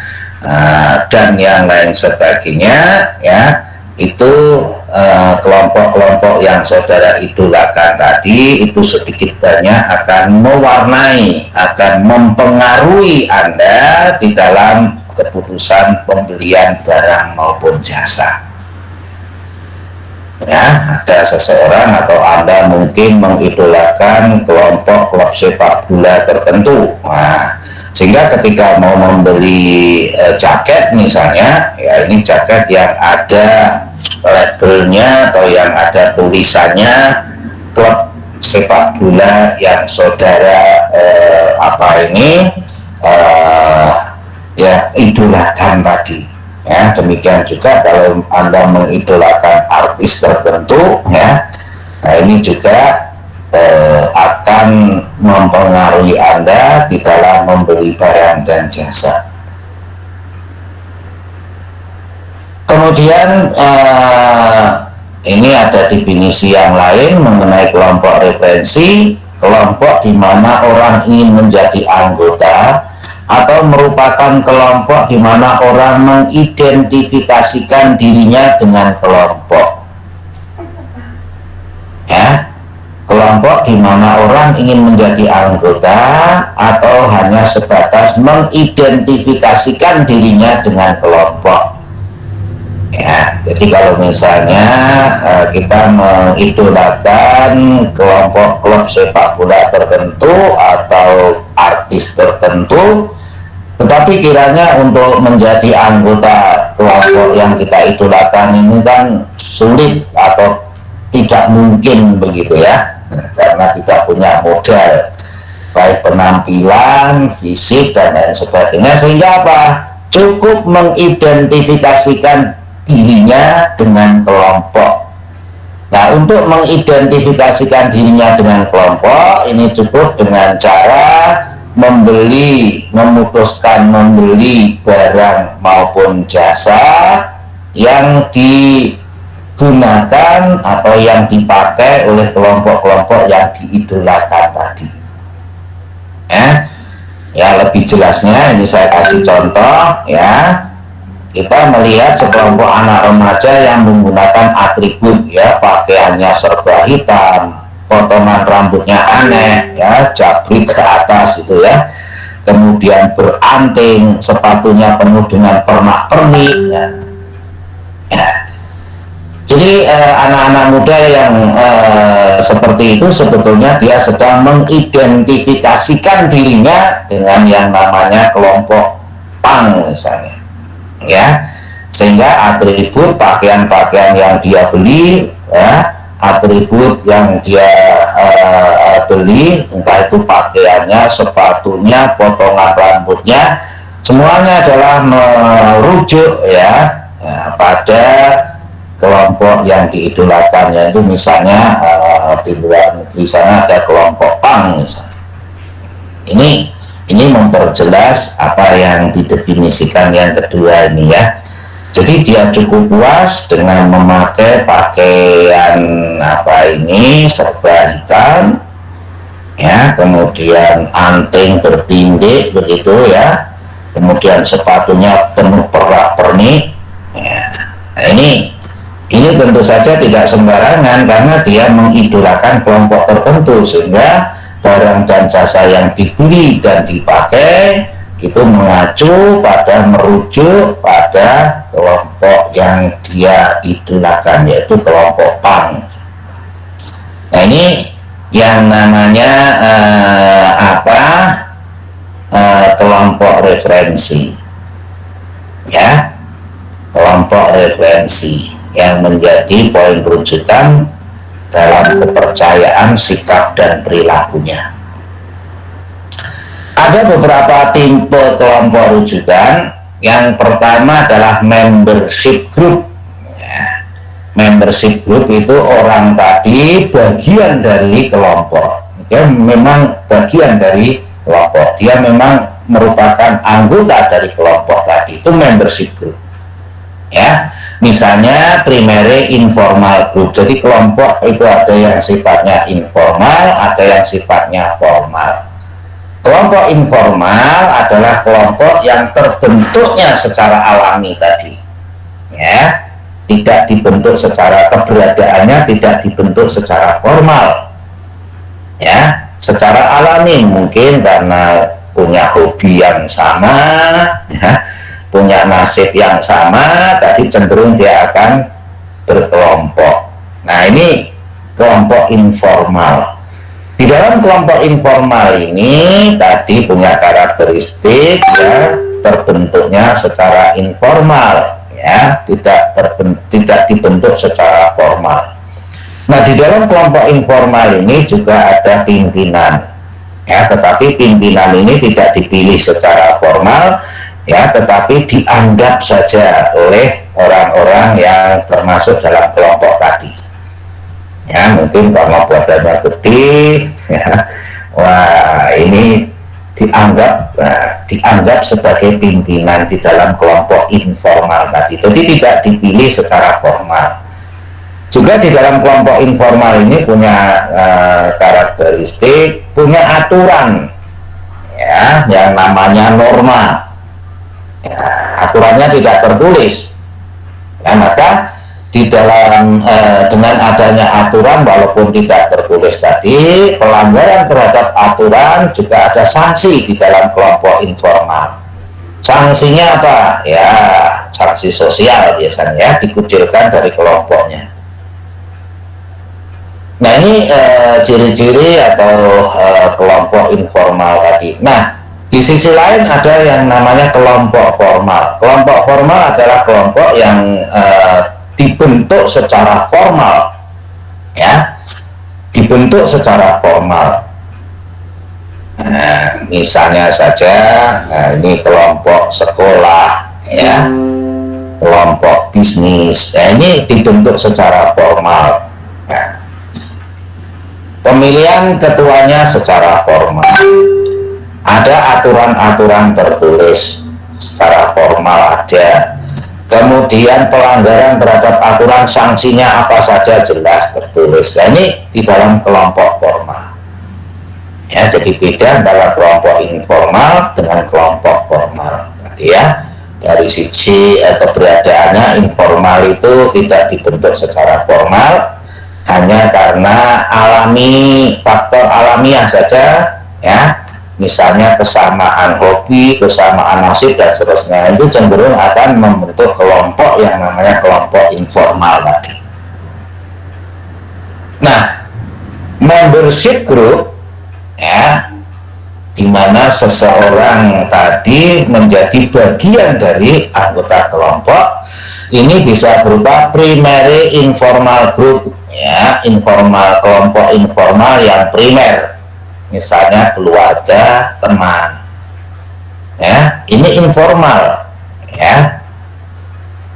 dan yang lain sebagainya, ya. Itu kelompok-kelompok yang saudara idolakan tadi itu sedikit banyak akan mewarnai, akan mempengaruhi Anda di dalam keputusan pembelian barang maupun jasa. Ya, ada seseorang atau Anda mungkin mengidolakan kelompok klub sepak bola tertentu. Nah, sehingga ketika mau membeli jaket misalnya, ya ini jaket yang ada labelnya atau yang ada tulisannya klub sepak bola yang saudara ya idolakan tadi. Ya, demikian juga kalau Anda mengidolakan artis tertentu, ya, nah ini juga akan mempengaruhi Anda di dalam membeli barang dan jasa. Kemudian ini ada definisi yang lain mengenai kelompok referensi, kelompok di mana orang ingin menjadi anggota atau merupakan kelompok di mana orang mengidentifikasikan dirinya dengan kelompok. Ya, kelompok di mana orang ingin menjadi anggota atau hanya sebatas mengidentifikasikan dirinya dengan kelompok. Ya, jadi kalau misalnya kita mengidolakan kelompok klub sepak bola tertentu atau artis tertentu, tetapi kiranya untuk menjadi anggota kelompok yang kita idolakan ini kan sulit atau tidak mungkin begitu ya, karena tidak punya modal baik penampilan, fisik dan lain sebagainya, sehingga apa? Cukup mengidentifikasikan dirinya dengan kelompok. Nah, untuk mengidentifikasikan dirinya dengan kelompok ini cukup dengan cara memutuskan membeli barang maupun jasa yang digunakan atau yang dipakai oleh kelompok-kelompok yang diidolakan tadi. Ya, lebih jelasnya ini saya kasih contoh ya. Kita melihat sekelompok anak remaja yang menggunakan atribut ya, pakaiannya serba hitam, potongan rambutnya aneh ya, jabrik ke atas itu ya, kemudian beranting, sepatunya penuh dengan pernak-pernik ya. Jadi anak-anak muda yang seperti itu sebetulnya dia sedang mengidentifikasikan dirinya dengan yang namanya kelompok punk misalnya ya, sehingga atribut pakaian-pakaian yang dia beli ya, atribut yang dia beli, entah itu pakaiannya, sepatunya, potongan rambutnya, semuanya adalah merujuk ya, pada kelompok yang diidolakan, yaitu misalnya di luar negeri sana ada kelompok punk misalnya. Ini memperjelas apa yang didefinisikan yang kedua ini ya. Jadi dia cukup puas dengan memakai pakaian serba hitam ya, kemudian anting bertindik begitu ya, kemudian sepatunya penuh pernak-pernik ya. Nah, ini tentu saja tidak sembarangan karena dia mengidolakan kelompok tertentu, sehingga barang dan jasa yang dibeli dan dipakai itu mengacu pada, merujuk pada kelompok yang dia idolakan, yaitu kelompok punk. Nah, ini yang namanya kelompok referensi ya, kelompok referensi yang menjadi poin rujukan dalam kepercayaan, sikap, dan perilakunya. Ada beberapa tipe kelompok rujukan. Yang pertama adalah membership group ya. Membership group itu orang tadi bagian dari kelompok, dia memang bagian dari kelompok, dia memang merupakan anggota dari kelompok tadi, itu membership group ya. Misalnya primary informal group, jadi kelompok itu ada yang sifatnya informal, ada yang sifatnya formal. Kelompok informal adalah kelompok yang terbentuknya secara alami tadi ya, tidak dibentuk secara, keberadaannya tidak dibentuk secara formal ya, secara alami, mungkin karena punya hobi yang sama ya, punya nasib yang sama, tadi cenderung dia akan berkelompok. Nah, ini kelompok informal. Di dalam kelompok informal ini tadi punya karakteristik ya, terbentuknya secara informal ya, tidak dibentuk secara formal. Nah, di dalam kelompok informal ini juga ada pimpinan ya, tetapi pimpinan ini tidak dipilih secara formal ya, tetapi dianggap saja oleh orang-orang yang termasuk dalam kelompok tadi ya, mungkin karena badannya gede ya, wah ini dianggap sebagai pimpinan di dalam kelompok informal tadi, jadi tidak dipilih secara formal. Juga di dalam kelompok informal ini punya karakteristik, punya aturan ya, yang namanya norma ya, aturannya tidak tertulis ya, maka di dalam dengan adanya aturan walaupun tidak tertulis tadi, pelanggaran terhadap aturan juga ada sanksi di dalam kelompok informal. Sanksinya apa ya, sanksi sosial biasanya, dikucilkan dari kelompoknya. Nah, ini ciri-ciri atau kelompok informal tadi. Nah, di sisi lain ada yang namanya kelompok formal. Kelompok formal adalah kelompok yang dibentuk secara formal ya, dibentuk secara formal. Nah, misalnya saja ini kelompok sekolah ya, kelompok bisnis, ini dibentuk secara formal ya. Pemilihan ketuanya secara formal, ada aturan-aturan tertulis secara formal ada. Kemudian pelanggaran terhadap aturan, sanksinya apa saja jelas tertulis. Nah, ini di dalam kelompok formal ya, jadi beda antara kelompok informal dengan kelompok formal tadi ya. Dari sisi keberadaannya, informal itu tidak dibentuk secara formal, hanya karena faktor alamiah saja ya, misalnya kesamaan hobi, kesamaan nasib dan seterusnya, itu cenderung akan membentuk kelompok yang namanya kelompok informal tadi. Nah, membership group ya, di mana seseorang tadi menjadi bagian dari anggota kelompok, ini bisa berupa primary informal group ya, kelompok informal yang primer, misalnya keluarga, teman ya, ini informal ya.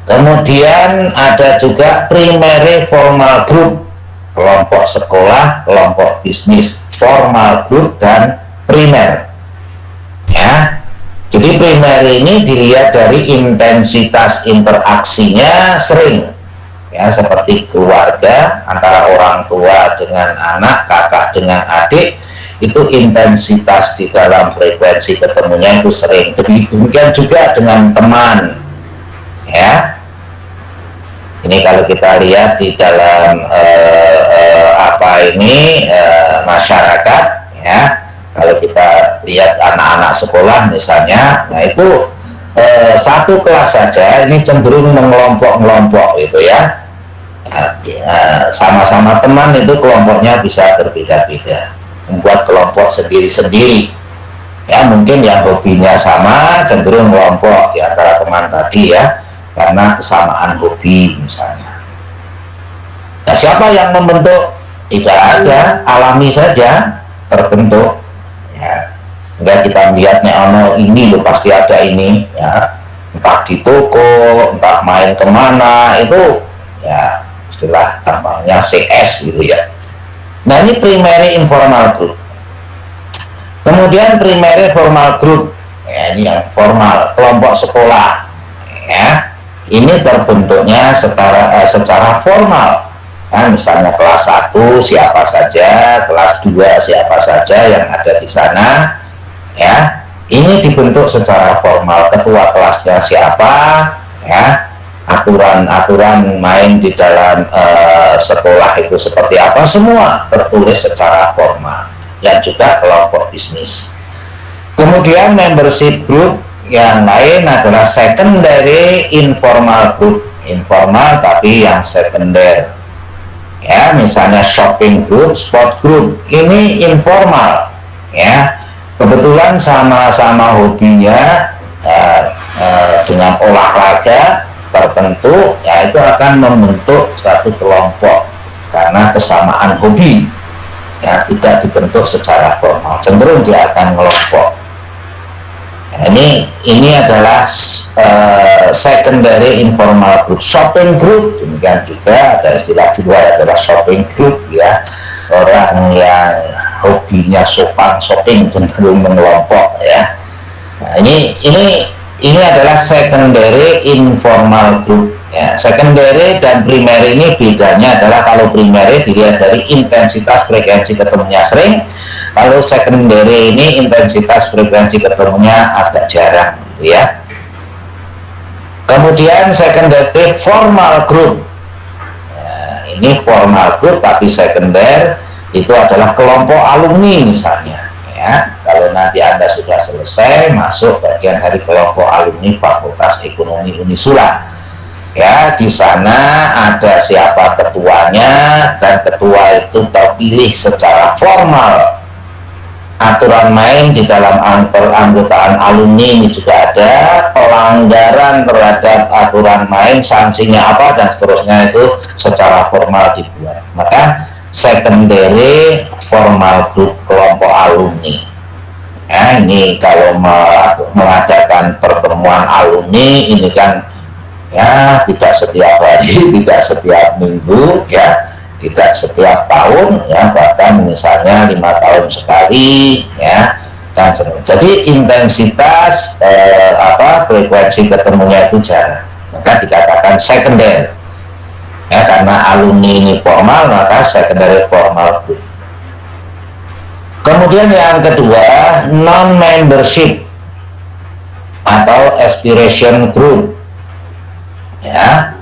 Kemudian ada juga primary formal group, kelompok sekolah, kelompok bisnis, formal group dan primer ya. Jadi primer ini dilihat dari intensitas interaksinya sering ya, seperti keluarga, antara orang tua dengan anak, kakak dengan adik, itu intensitas di dalam frekuensi ketemunya itu sering. Demikian juga dengan teman ya. Ini kalau kita lihat di dalam masyarakat ya, kalau kita lihat anak-anak sekolah misalnya, nah itu satu kelas saja ini cenderung mengelompok-ngelompok gitu ya. Sama-sama teman itu kelompoknya bisa berbeda-beda, membuat kelompok sendiri-sendiri ya. Mungkin yang hobinya sama cenderung kelompok di antara teman tadi ya, karena kesamaan hobi misalnya. Nah, siapa yang membentuk? Tidak ada, alami saja terbentuk ya. Enggak kita melihatnya, oh ini loh pasti ada ini ya, entah di toko, entah main kemana, itu ya istilah gampangnya CS gitu ya. Nah, ini primary informal group. Kemudian primary formal group ya, ini yang formal, kelompok sekolah ya, ini terbentuknya secara formal ya, misalnya kelas 1 siapa saja, kelas 2 siapa saja yang ada di sana ya, ini dibentuk secara formal, ketua kelasnya siapa ya, aturan-aturan main di dalam sekolah itu seperti apa, semua tertulis secara formal. Yang juga kelompok bisnis. Kemudian membership group yang lain adalah secondary informal group, informal tapi yang sekunder. Ya, misalnya shopping group, sport group, ini informal. Ya, kebetulan sama-sama hobinya dengan olahraga tertentu, ya itu akan membentuk satu kelompok karena kesamaan hobi. Ya, tidak dibentuk secara formal, cenderung dia akan ngelompok. Nah, ini adalah secondary informal group. Shopping group demikian juga, ada istilah di luar adalah shopping group, ya, orang yang hobinya shopping cenderung mengelompok, ya. Nah, ini adalah secondary informal group. Ya, secondary dan primary ini bedanya adalah kalau primary dilihat dari intensitas frekuensi ketemunya sering, kalau secondary ini intensitas frekuensi ketemunya agak jarang, gitu ya. Kemudian secondary formal group. Nah, ini formal group tapi secondary itu adalah kelompok alumni misalnya. Ya, kalau nanti Anda sudah selesai masuk bagian dari kelompok alumni Fakultas Ekonomi Unisula. Ya, di sana ada siapa ketuanya dan ketua itu terpilih secara formal. Aturan main di dalam peranggotaan alumni ini juga ada, pelanggaran terhadap aturan main, sanksinya apa dan seterusnya itu secara formal dibuat. Maka secondary formal group kelompok alumni. Ya, ini kalau mengadakan pertemuan alumni ini kan ya tidak setiap hari, tidak setiap minggu, ya tidak setiap tahun, ya bahkan misalnya 5 tahun sekali, ya. Dan jadi intensitas frekuensi ketemunya itu jarang, maka dikatakan secondary. Ya, karena alumni ini formal maka secondary formal group. Kemudian yang kedua, non membership atau aspiration group. Ya,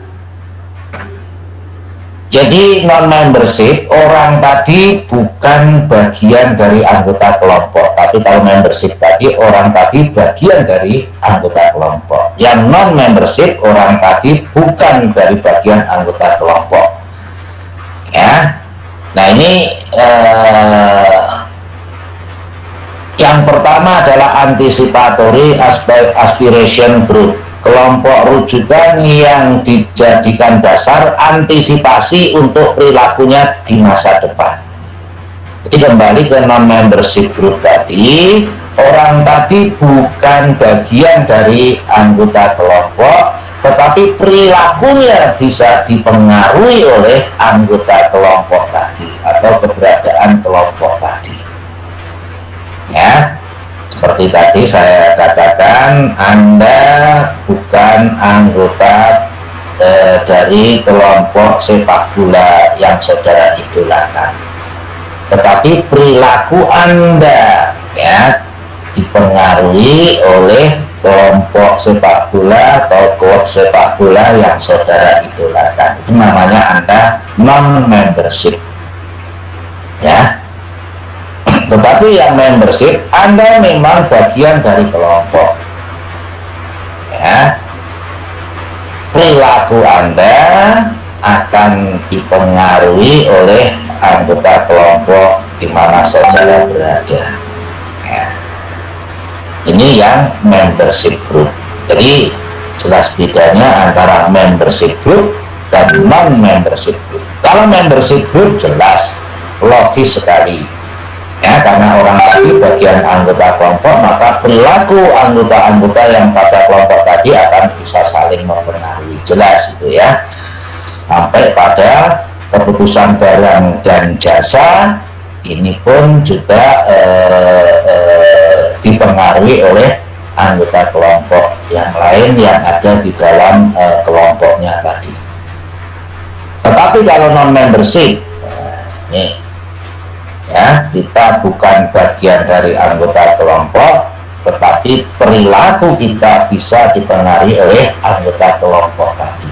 jadi non membership orang tadi bukan bagian dari anggota kelompok, tapi kalau membership tadi orang tadi bagian dari anggota kelompok. Yang non membership orang tadi bukan dari bagian anggota kelompok. Ya, nah ini yang pertama adalah anticipatory aspiration group. Kelompok rujukan yang dijadikan dasar antisipasi untuk perilakunya di masa depan. Jadi kembali ke non-membership group tadi, orang tadi bukan bagian dari anggota kelompok, tetapi perilakunya bisa dipengaruhi oleh anggota kelompok tadi atau keberadaan kelompok tadi. Ya. Seperti tadi saya katakan, Anda bukan anggota dari kelompok sepak bola yang saudara idolakan, tetapi perilaku Anda ya dipengaruhi oleh kelompok sepak bola atau klub sepak bola yang saudara idolakan. Itu namanya Anda non-membership. Ya. Tetapi yang membership, Anda memang bagian dari kelompok. Ya. Perilaku Anda akan dipengaruhi oleh anggota kelompok di mana saudara berada. Ya. Ini yang membership group. Jadi jelas bedanya antara membership group dan non-membership group. Kalau membership group jelas, logis sekali. Ya, karena orang tadi bagian anggota kelompok, maka perilaku anggota-anggota yang pada kelompok tadi akan bisa saling mempengaruhi. Jelas itu ya. Sampai pada keputusan barang dan jasa, ini pun juga dipengaruhi oleh anggota kelompok yang lain yang ada di dalam kelompoknya tadi. Tetapi kalau non-membership, nih, ya, kita bukan bagian dari anggota kelompok, tetapi perilaku kita bisa dipengaruhi oleh anggota kelompok tadi.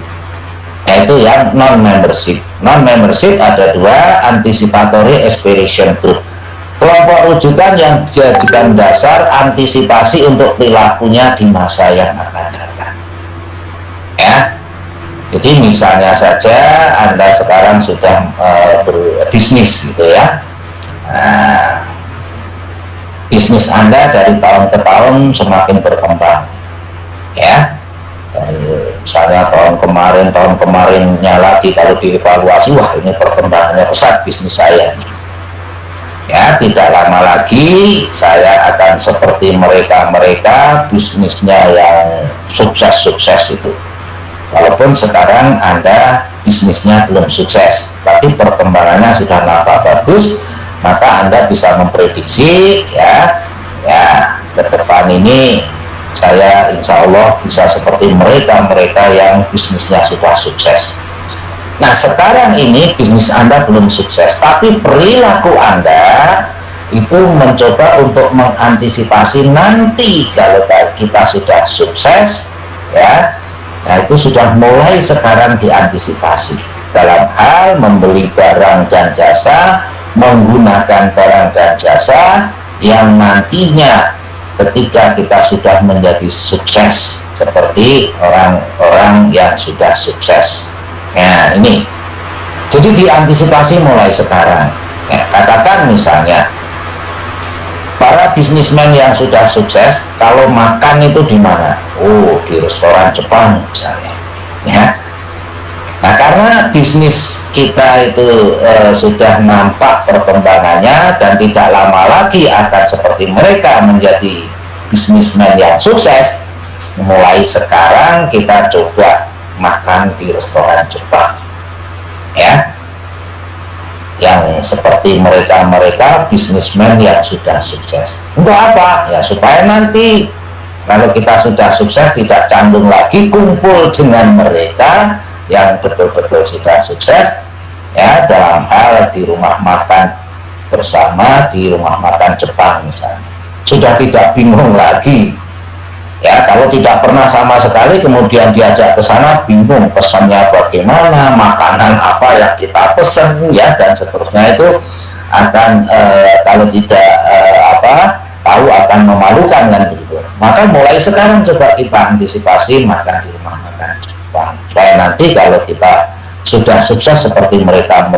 Yaitu yang non-membership. Non-membership ada dua, anticipatory aspiration group. kelompok rujukan yang dijadikan dasar antisipasi untuk perilakunya di masa yang akan datang. Ya, jadi misalnya saja Anda sekarang sudah berbisnis gitu ya. Nah, bisnis Anda dari tahun ke tahun semakin berkembang, ya. Dari misalnya tahun kemarinnya lagi kalau dievaluasi, wah ini perkembangannya pesat bisnis saya. Ya, tidak lama lagi saya akan seperti mereka bisnisnya yang sukses itu. Walaupun sekarang Anda bisnisnya belum sukses, tapi perkembangannya sudah nampak bagus, maka Anda bisa memprediksi ya ke depan ini saya insya Allah bisa seperti mereka yang bisnisnya sudah sukses. Nah, sekarang ini bisnis Anda belum sukses, tapi perilaku Anda itu mencoba untuk mengantisipasi nanti kalau kita sudah sukses, ya. Nah, itu sudah mulai sekarang diantisipasi dalam hal membeli barang dan jasa, menggunakan barang dan jasa yang nantinya ketika kita sudah menjadi sukses seperti orang-orang yang sudah sukses. Nah, ini jadi diantisipasi mulai sekarang. Ya, katakan misalnya para bisnismen yang sudah sukses kalau makan itu di mana? Oh, di restoran Jepang misalnya. Ya. Nah, karena bisnis kita itu sudah nampak perkembangannya dan tidak lama lagi akan seperti mereka menjadi bisnismen yang sukses, mulai sekarang kita coba makan di restoran Jepang, ya, yang seperti mereka bisnismen yang sudah sukses. Untuk apa? Ya supaya nanti kalau kita sudah sukses tidak canggung lagi kumpul dengan mereka yang betul-betul sudah sukses, ya, dalam hal di rumah makan bersama di rumah makan Jepang misalnya. Sudah tidak bingung lagi, ya, kalau tidak pernah sama sekali kemudian diajak ke sana bingung pesannya bagaimana, makanan apa yang kita pesan, ya, dan seterusnya. Itu akan kalau tidak tahu akan memalukan kan begitu. Maka mulai sekarang coba kita antisipasi makan di rumah makan Jepang supaya nanti kalau kita sudah sukses seperti mereka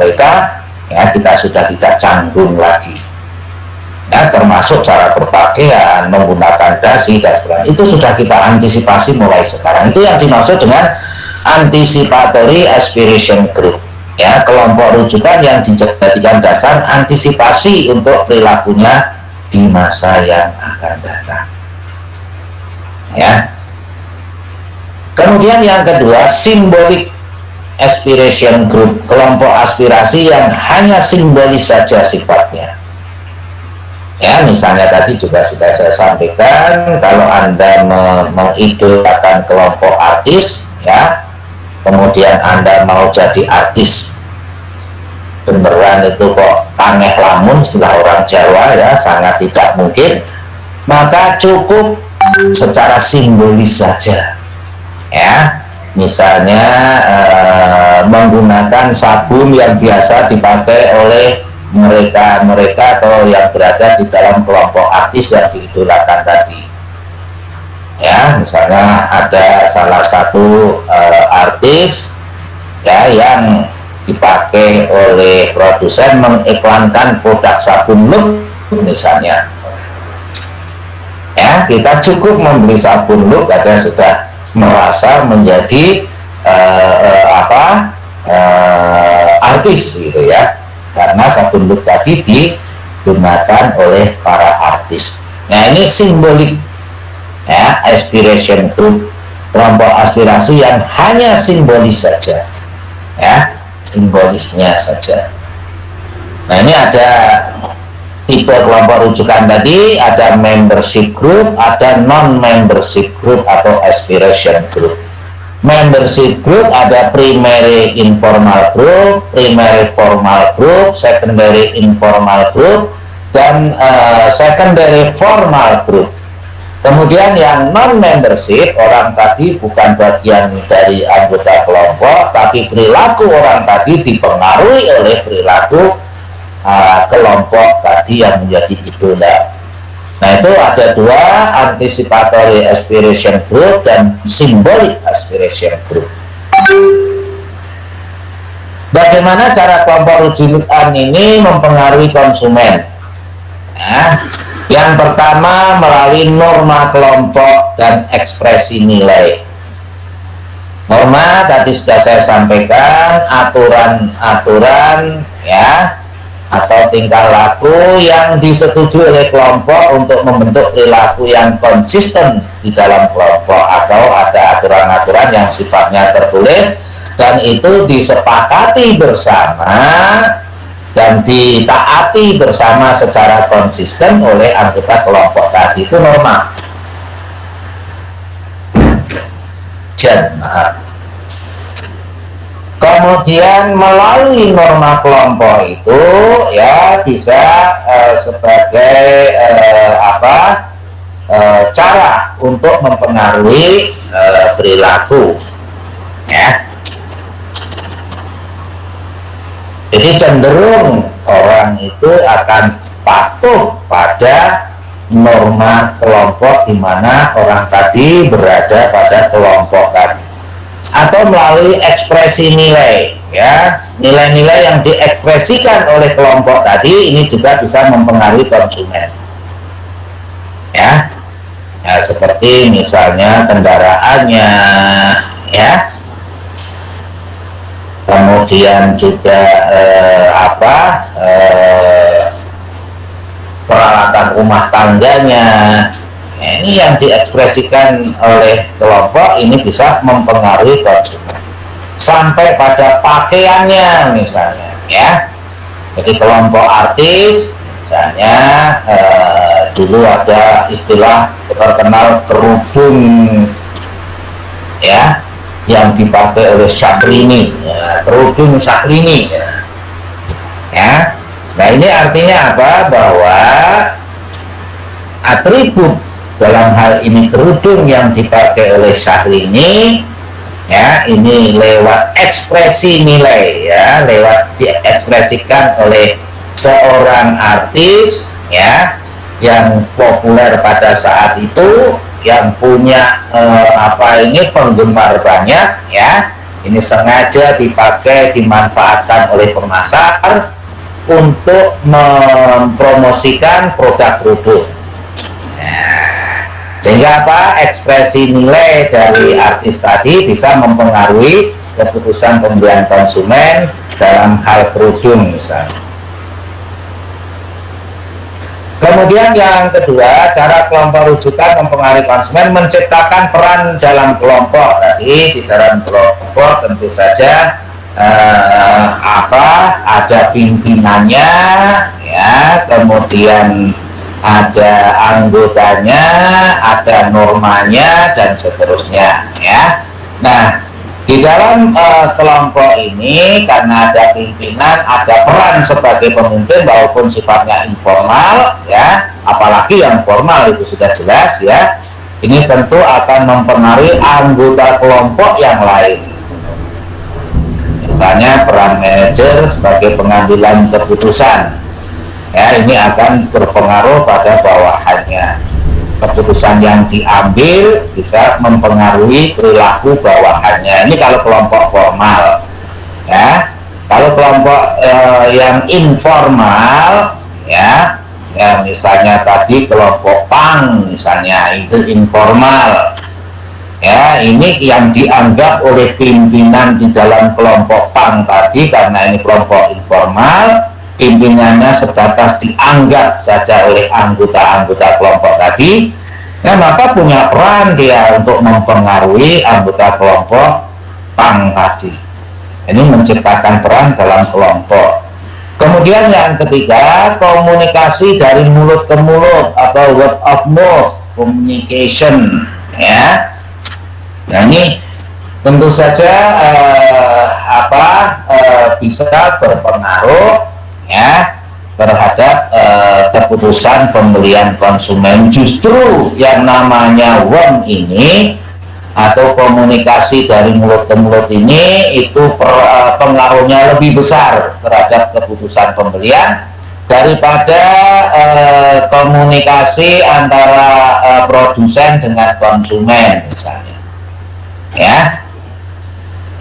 ya, kita sudah tidak canggung lagi. Ya, termasuk cara berpakaian, menggunakan dasi dan sebagainya, itu sudah kita antisipasi mulai sekarang. Itu yang dimaksud dengan anticipatory aspiration group, ya, kelompok rujukan yang dijadikan dasar antisipasi untuk perilakunya di masa yang akan datang, ya. Kemudian yang kedua, symbolic aspiration group, kelompok aspirasi yang hanya simbolis saja sifatnya. Ya, misalnya tadi juga sudah saya sampaikan, kalau Anda mengidolakan kelompok artis, ya, kemudian Anda mau jadi artis beneran itu kok taneh lamun, istilah orang Jawa, ya, sangat tidak mungkin, maka cukup secara simbolis saja, ya. Misalnya menggunakan sabun yang biasa dipakai oleh mereka atau yang berada di dalam kelompok artis yang diidolakan tadi, ya. Misalnya ada salah satu artis, ya, yang dipakai oleh produsen mengiklankan produk sabun Look misalnya, ya, kita cukup membeli sabun Look agar sudah merasa menjadi artis gitu, ya, karena sabun Look tadi digunakan oleh para artis. Nah, ini simbolik, ya, aspiration group, kelompok aspirasi yang hanya simbolis saja, ya, simbolisnya saja. Nah, ini ada tipe kelompok rujukan tadi, ada membership group, ada non-membership group atau aspiration group. Membership group ada primary informal group, primary formal group, secondary informal group, dan secondary formal group. Kemudian yang non-membership, orang tadi bukan bagian dari anggota kelompok, tapi perilaku orang tadi dipengaruhi oleh perilaku kelompok tadi yang menjadi idola. Nah, itu ada dua, anticipatory aspiration group dan symbolic aspiration group. Bagaimana cara kelompok rujukan ini mempengaruhi konsumen? Nah, yang pertama melalui norma kelompok dan ekspresi nilai. Norma tadi sudah saya sampaikan, aturan-aturan ya atau tingkah laku yang disetujui oleh kelompok untuk membentuk perilaku yang konsisten di dalam kelompok, atau ada aturan-aturan yang sifatnya tertulis dan itu disepakati bersama dan ditaati bersama secara konsisten oleh anggota kelompok tadi. Itu norma. Kemudian melalui norma kelompok itu ya bisa sebagai cara untuk mempengaruhi perilaku ya. Jadi cenderung orang itu akan patuh pada norma kelompok di mana orang tadi berada pada kelompok tadi, atau melalui ekspresi nilai ya, nilai-nilai yang diekspresikan oleh kelompok tadi ini juga bisa mempengaruhi konsumen ya, ya seperti misalnya kendaraannya ya, kemudian juga peralatan rumah tangganya. Nah, ini yang diekspresikan oleh kelompok ini bisa mempengaruhi konsumen. Sampai pada pakaiannya misalnya ya. Jadi kelompok artis misalnya dulu ada istilah terkenal kerudung ya, yang dipakai oleh Syahrini ya, kerudung Syahrini ya. Nah, ini artinya apa? Bahwa atribut dalam hal ini kerudung yang dipakai oleh Syahrini ya, ini lewat ekspresi nilai ya, lewat diekspresikan oleh seorang artis ya yang populer pada saat itu, yang punya penggemar banyak ya. Ini sengaja dipakai, dimanfaatkan oleh pemasar untuk mempromosikan produk kerudung. Sehingga ekspresi nilai dari artis tadi bisa mempengaruhi keputusan pembelian konsumen dalam hal kerudung misalnya. Kemudian yang kedua, cara kelompok rujukan mempengaruhi konsumen, menciptakan peran dalam kelompok. Tadi di dalam kelompok tentu saja ada pimpinannya ya, kemudian ada anggotanya, ada normanya dan seterusnya ya. Nah, di dalam kelompok ini karena ada pimpinan, ada peran sebagai pemimpin walaupun sifatnya informal ya, apalagi yang formal itu sudah jelas ya. Ini tentu akan mempengaruhi anggota kelompok yang lain. Misalnya peran manajer sebagai pengambilan keputusan ya, ini akan berpengaruh pada bawahannya. Keputusan yang diambil bisa mempengaruhi perilaku bawahannya. Ini kalau kelompok formal ya. Kalau kelompok yang informal ya, ya misalnya tadi kelompok pang misalnya, itu informal ya, ini yang dianggap oleh pimpinan di dalam kelompok pang tadi, karena ini kelompok informal, pimpinannya sebatas dianggap saja oleh anggota-anggota kelompok tadi ya, maka punya peran dia untuk mempengaruhi anggota kelompok pang tadi. Ini menciptakan peran dalam kelompok. Kemudian yang ketiga, komunikasi dari mulut ke mulut atau word of mouth communication ya. Nah, ini tentu saja bisa berpengaruh ya terhadap keputusan pembelian konsumen. Justru yang namanya word ini atau komunikasi dari mulut ke mulut ini itu pengaruhnya lebih besar terhadap keputusan pembelian daripada komunikasi antara produsen dengan konsumen misalnya, ya.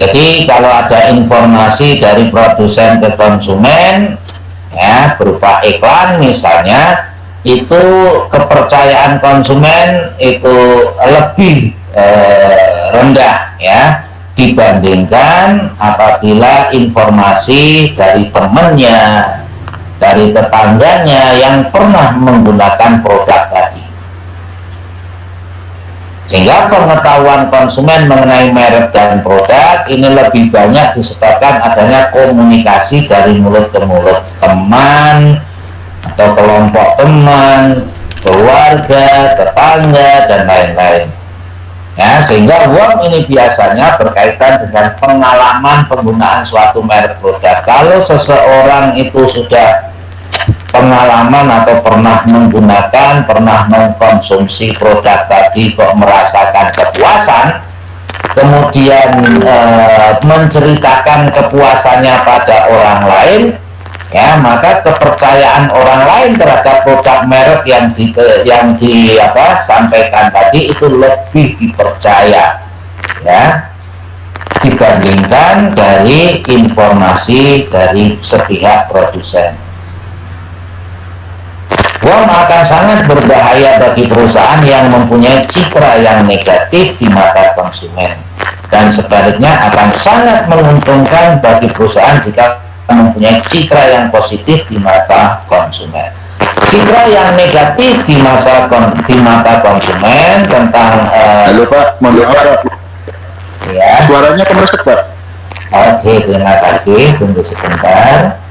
Jadi kalau ada informasi dari produsen ke konsumen, ya, berupa iklan misalnya, itu kepercayaan konsumen itu lebih rendah, ya, dibandingkan apabila informasi dari temannya, dari tetangganya yang pernah menggunakan produk tadi. Sehingga pengetahuan konsumen mengenai merek dan produk ini lebih banyak disebabkan adanya komunikasi dari mulut ke mulut, teman atau kelompok teman, keluarga, tetangga, dan lain-lain. Ya, sehingga uang ini biasanya berkaitan dengan pengalaman penggunaan suatu merek produk. Kalau seseorang itu sudah pengalaman atau pernah menggunakan, pernah mengkonsumsi produk tadi, kok merasakan kepuasan, kemudian menceritakan kepuasannya pada orang lain, ya, maka kepercayaan orang lain terhadap produk merek yang sampaikan tadi itu lebih dipercaya, ya, dibandingkan dari informasi dari sepihak produsen. Uang akan sangat berbahaya bagi perusahaan yang mempunyai citra yang negatif di mata konsumen, dan sebaliknya akan sangat menguntungkan bagi perusahaan jika mempunyai citra yang positif di mata konsumen. Citra yang negatif di mata konsumen tentang Halo Pak, mohon maaf Pak. Ya. Suaranya kemeresek Pak. Oke, terima kasih. Tunggu sebentar.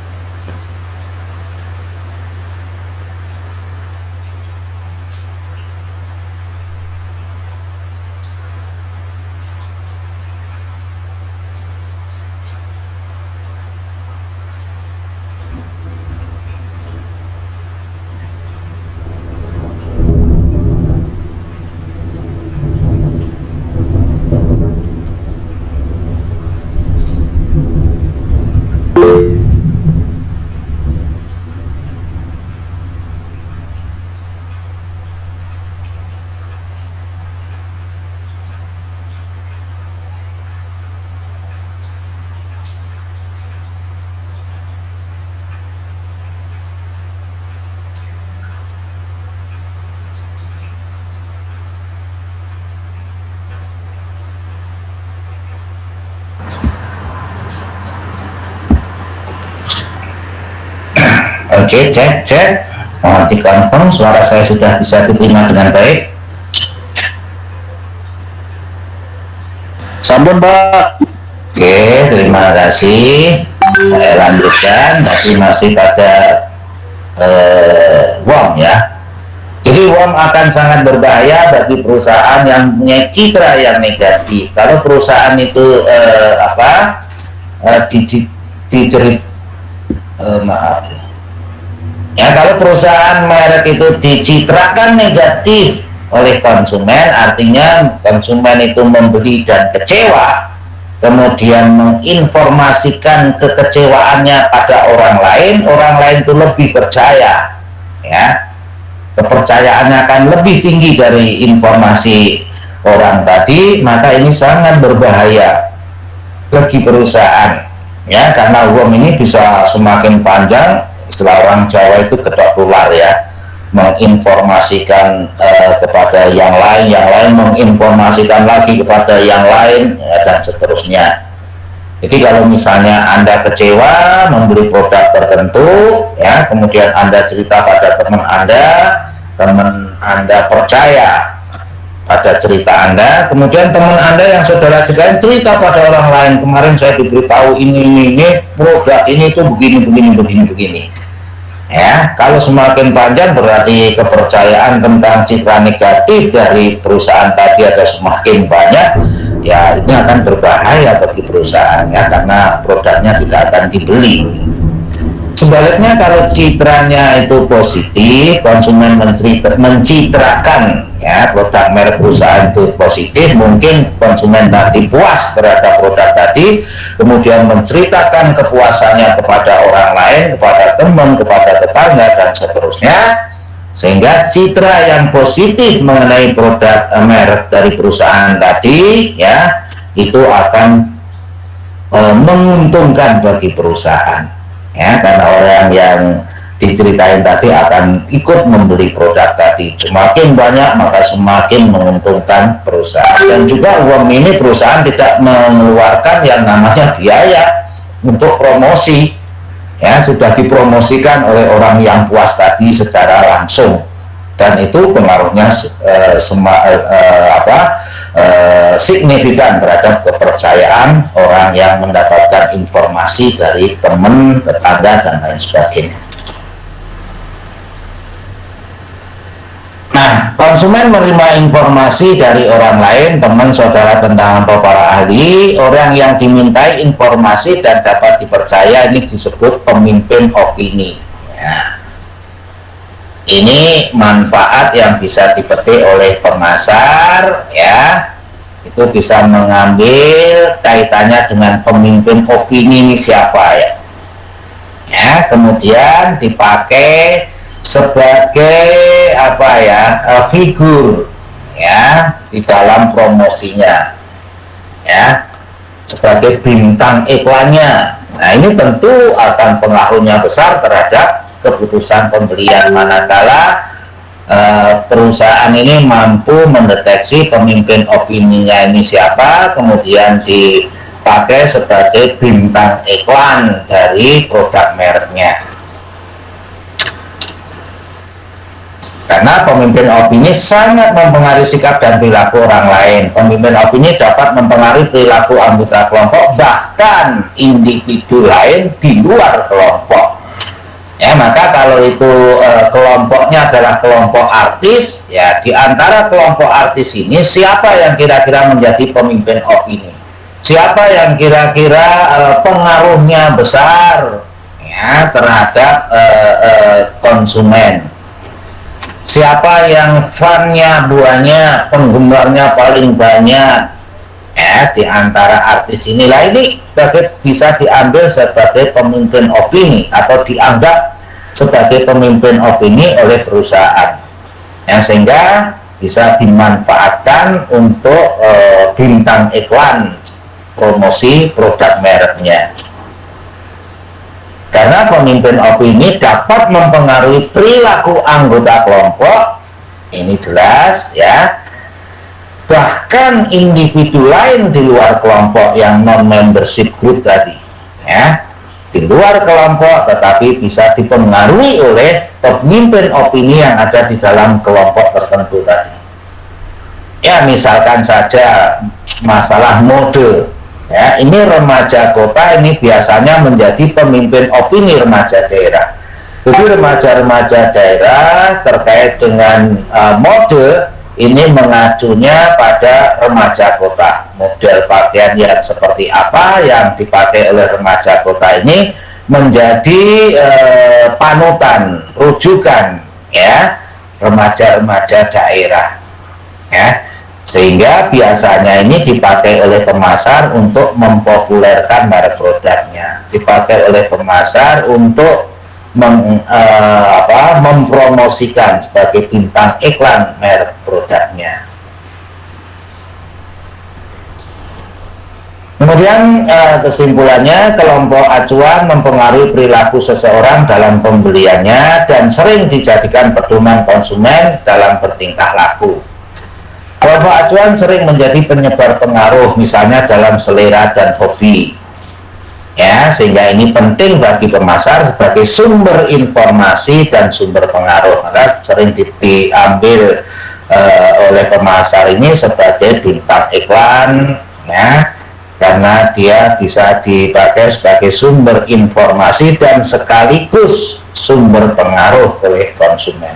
Oke, cek. Mohon dikonfirm suara saya sudah bisa diterima dengan baik. Sampun Pak. Oke, terima kasih. Saya lanjutkan. Tapi masih pada WOM, ya. Jadi WOM akan sangat berbahaya bagi perusahaan yang punya citra yang negatif. Kalau perusahaan itu kalau perusahaan merek itu dicitrakan negatif oleh konsumen, artinya konsumen itu membeli dan kecewa, kemudian menginformasikan kekecewaannya pada orang lain itu lebih percaya, ya, kepercayaannya akan lebih tinggi dari informasi orang tadi, maka ini sangat berbahaya bagi perusahaan, ya, karena uang ini bisa semakin panjang. Istilah orang Jawa itu gedok tular, ya, menginformasikan kepada yang lain menginformasikan lagi kepada yang lain, ya, dan seterusnya. Jadi kalau misalnya Anda kecewa membeli produk tertentu, ya, kemudian Anda cerita pada teman Anda percaya pada cerita Anda, kemudian teman Anda yang saudara cerita pada orang lain, kemarin saya diberitahu ini produk ini itu begini. Ya, kalau semakin panjang berarti kepercayaan tentang citra negatif dari perusahaan tadi ada semakin banyak, ya, ini akan berbahaya bagi perusahaan, ya, karena produknya tidak akan dibeli. Sebaliknya kalau citranya itu positif, konsumen mencitrakan ya produk merek perusahaan itu positif, mungkin konsumen tadi puas terhadap produk tadi, kemudian menceritakan kepuasannya kepada orang lain, kepada teman, kepada tetangga dan seterusnya, sehingga citra yang positif mengenai produk merek dari perusahaan tadi ya itu akan menguntungkan bagi perusahaan. Ya, karena orang yang diceritain tadi akan ikut membeli produk tadi, semakin banyak maka semakin menguntungkan perusahaan. Dan juga uang ini perusahaan tidak mengeluarkan yang namanya biaya untuk promosi, ya sudah dipromosikan oleh orang yang puas tadi secara langsung, dan itu pengaruhnya signifikan terhadap kepercayaan orang yang mendapatkan informasi dari teman, tetangga, dan lain sebagainya. Nah, konsumen menerima informasi dari orang lain, teman, saudara, tentang atau para ahli, orang yang dimintai informasi dan dapat dipercaya ini disebut pemimpin opini. Ya. Ini manfaat yang bisa dipetik oleh pemasar, ya. Itu bisa mengambil kaitannya dengan pemimpin opini ini siapa ya. Ya, kemudian dipakai sebagai figur ya di dalam promosinya. Ya. Sebagai bintang iklannya. Nah, ini tentu akan pengaruhnya besar terhadap keputusan pembelian, manakala perusahaan ini mampu mendeteksi pemimpin opininya ini siapa, kemudian dipakai sebagai bintang iklan dari produk mereknya. Karena pemimpin opini sangat mempengaruhi sikap dan perilaku orang lain. Pemimpin opini dapat mempengaruhi perilaku anggota kelompok, bahkan individu lain di luar kelompok. Ya, maka kalau itu kelompoknya adalah kelompok artis, ya di antara kelompok artis ini siapa yang kira-kira menjadi pemimpin opini? Siapa yang kira-kira pengaruhnya besar ya terhadap konsumen? Siapa yang fannya banyak, penggemarnya paling banyak? Ya, di antara artis inilah ini bisa diambil sebagai pemimpin opini atau dianggap sebagai pemimpin opini oleh perusahaan, ya, sehingga bisa dimanfaatkan untuk bintang iklan promosi produk mereknya. Karena pemimpin opini dapat mempengaruhi perilaku anggota kelompok, ini jelas ya. Bahkan individu lain di luar kelompok yang non-membership group tadi ya, di luar kelompok tetapi bisa dipengaruhi oleh pemimpin opini yang ada di dalam kelompok tertentu tadi. Ya, misalkan saja masalah mode ya, ini remaja kota ini biasanya menjadi pemimpin opini remaja daerah. Jadi remaja-remaja daerah terkait dengan mode ini mengacunya pada remaja kota. Model pakaian yang seperti apa yang dipakai oleh remaja kota ini menjadi panutan, rujukan ya remaja-remaja daerah ya. Sehingga biasanya ini dipakai oleh pemasar untuk mempopulerkan merek produknya, dipakai oleh pemasar untuk mempromosikan sebagai bintang iklan merek produknya. Kemudian kesimpulannya, kelompok acuan mempengaruhi perilaku seseorang dalam pembeliannya dan sering dijadikan pedoman konsumen dalam bertingkah laku. Kelompok acuan sering menjadi penyebar pengaruh, misalnya dalam selera dan hobi. Ya, sehingga ini penting bagi pemasar sebagai sumber informasi dan sumber pengaruh. Maka sering diambil oleh pemasar ini sebagai bintang iklan ya, karena dia bisa dipakai sebagai sumber informasi dan sekaligus sumber pengaruh oleh konsumen.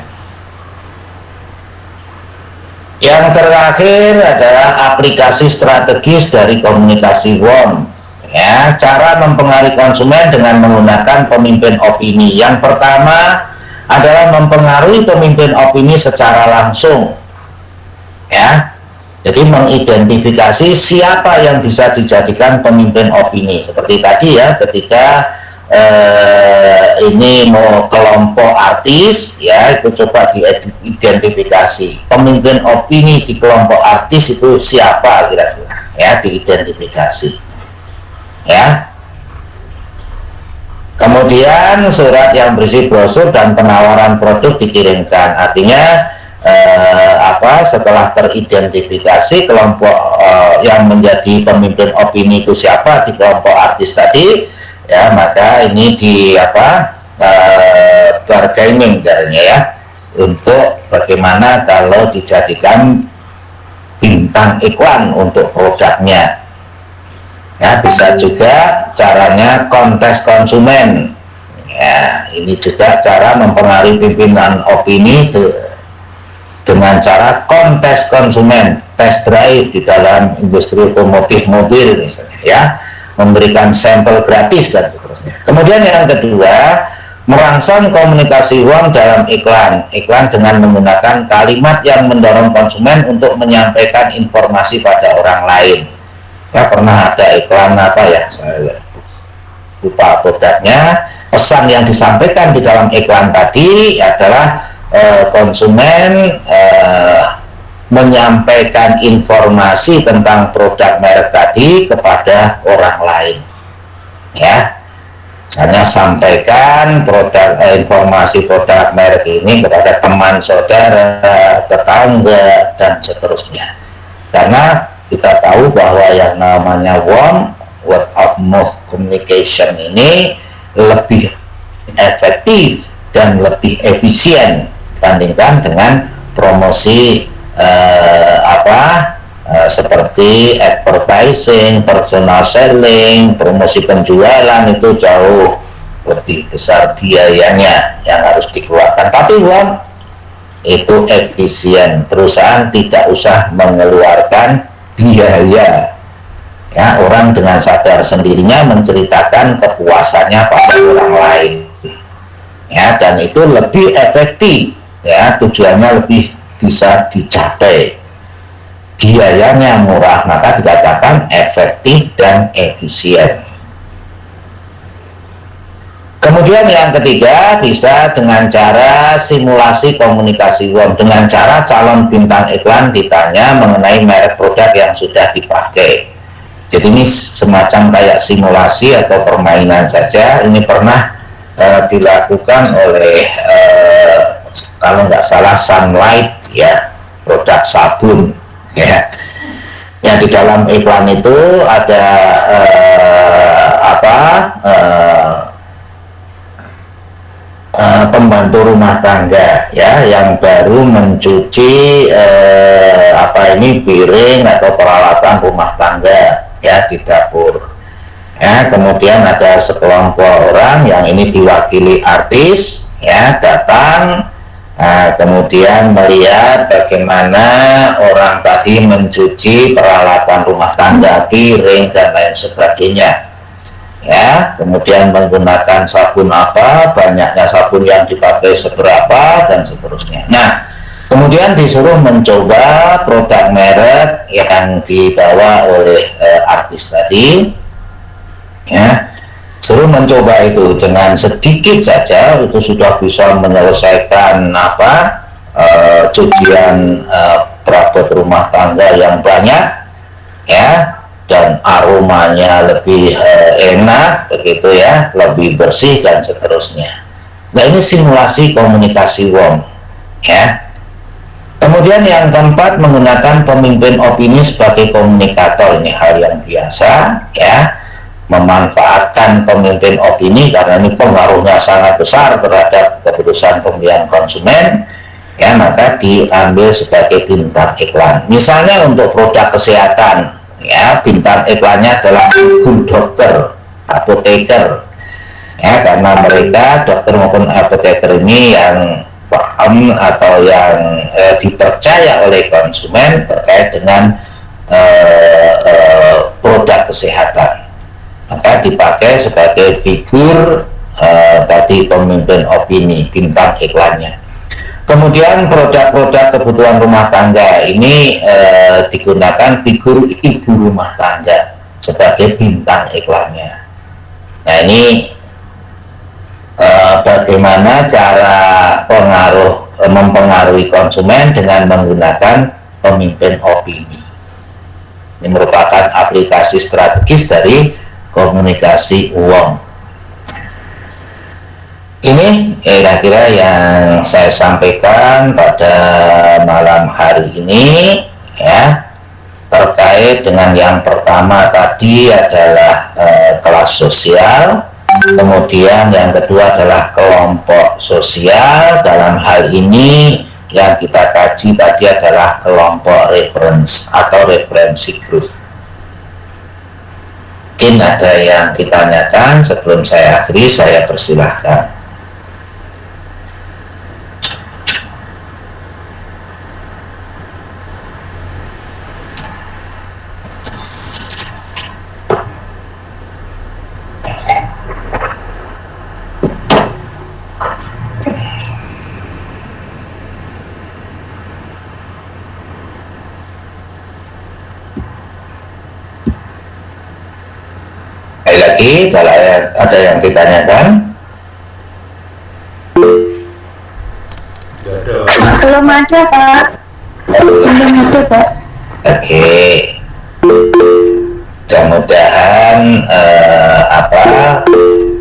Yang terakhir adalah aplikasi strategis dari komunikasi WON. Ya, cara mempengaruhi konsumen dengan menggunakan pemimpin opini. Yang pertama adalah mempengaruhi pemimpin opini secara langsung. Ya. Jadi mengidentifikasi siapa yang bisa dijadikan pemimpin opini. Seperti tadi ya, ketika ini mau kelompok artis, ya itu coba diidentifikasi. Pemimpin opini di kelompok artis itu siapa kira-kira? Ya, diidentifikasi. Ya. Kemudian surat yang berisi brosur dan penawaran produk dikirimkan. Artinya setelah teridentifikasi kelompok yang menjadi pemimpin opini itu siapa di kelompok artis tadi, ya maka ini di bargaining caranya ya, untuk bagaimana kalau dijadikan bintang iklan untuk produknya. Ya, bisa juga caranya kontes konsumen. Ya, ini juga cara mempengaruhi pimpinan opini dengan cara kontes konsumen, test drive di dalam industri otomotif mobil misalnya ya, memberikan sampel gratis dan seterusnya. Kemudian yang kedua, merangsang komunikasi uang dalam iklan dengan menggunakan kalimat yang mendorong konsumen untuk menyampaikan informasi pada orang lain. Ya, pernah ada iklan saya lupa produknya, pesan yang disampaikan di dalam iklan tadi adalah konsumen menyampaikan informasi tentang produk merek tadi kepada orang lain. Ya, misalnya sampaikan informasi produk merek ini kepada teman, saudara, tetangga, dan seterusnya. Karena kita tahu bahwa yang namanya word of mouth communication ini lebih efektif dan lebih efisien dibandingkan dengan promosi seperti advertising, personal selling, promosi penjualan itu jauh lebih besar biayanya yang harus dikeluarkan. Tapi itu efisien, perusahaan tidak usah mengeluarkan biaya. Ya, orang dengan sadar sendirinya menceritakan kepuasannya pada orang lain. Ya, dan itu lebih efektif. Ya, tujuannya lebih bisa dicapai. Biayanya murah, maka dikatakan efektif dan efisien. Kemudian yang ketiga, bisa dengan cara simulasi komunikasi won, dengan cara calon bintang iklan ditanya mengenai merek produk yang sudah dipakai. Jadi ini semacam kayak simulasi atau permainan saja. Ini pernah dilakukan oleh kalau nggak salah Sunlight ya, produk sabun ya, yang di dalam iklan itu ada pembantu rumah tangga ya yang baru mencuci piring atau peralatan rumah tangga ya di dapur. Ya, kemudian ada sekelompok orang yang ini diwakili artis ya datang, kemudian melihat bagaimana orang tadi mencuci peralatan rumah tangga, piring dan lain sebagainya. Ya, kemudian menggunakan sabun apa, banyaknya sabun yang dipakai seberapa dan seterusnya. Nah, kemudian disuruh mencoba produk merek yang dibawa oleh artis tadi. Ya, suruh mencoba itu dengan sedikit saja itu sudah bisa menyelesaikan cucian perabot rumah tangga yang banyak ya, dan aromanya lebih enak begitu ya, lebih bersih dan seterusnya. Nah, ini simulasi komunikasi won ya. Kemudian yang keempat, menggunakan pemimpin opini sebagai komunikator. Ini hal yang biasa ya, memanfaatkan pemimpin opini karena ini pengaruhnya sangat besar terhadap keputusan pemilihan konsumen ya, maka diambil sebagai bintang iklan. Misalnya untuk produk kesehatan ya, bintang iklannya adalah Good Dokter, apoteker ya, karena mereka dokter maupun apoteker ini yang paham atau yang dipercaya oleh konsumen terkait dengan produk kesehatan. maka dipakai sebagai figur tadi pemimpin opini, bintang iklannya. Kemudian produk-produk kebutuhan rumah tangga ini digunakan figur ibu rumah tangga sebagai bintang iklannya. Nah, ini bagaimana cara mempengaruhi konsumen dengan menggunakan pemimpin opini. Ini merupakan aplikasi strategis dari komunikasi uang. Ini kira-kira yang saya sampaikan pada malam hari ini, ya, terkait dengan yang pertama tadi adalah kelas sosial, kemudian yang kedua adalah kelompok sosial. Dalam hal ini yang kita kaji tadi adalah kelompok reference atau referensi group. Mungkin ada yang ditanyakan sebelum saya akhiri, saya persilahkan. Lagi kalau ada yang ditanyakan. Belum ada, Pak. Belum ada, Pak. Oke. Mudah-mudahan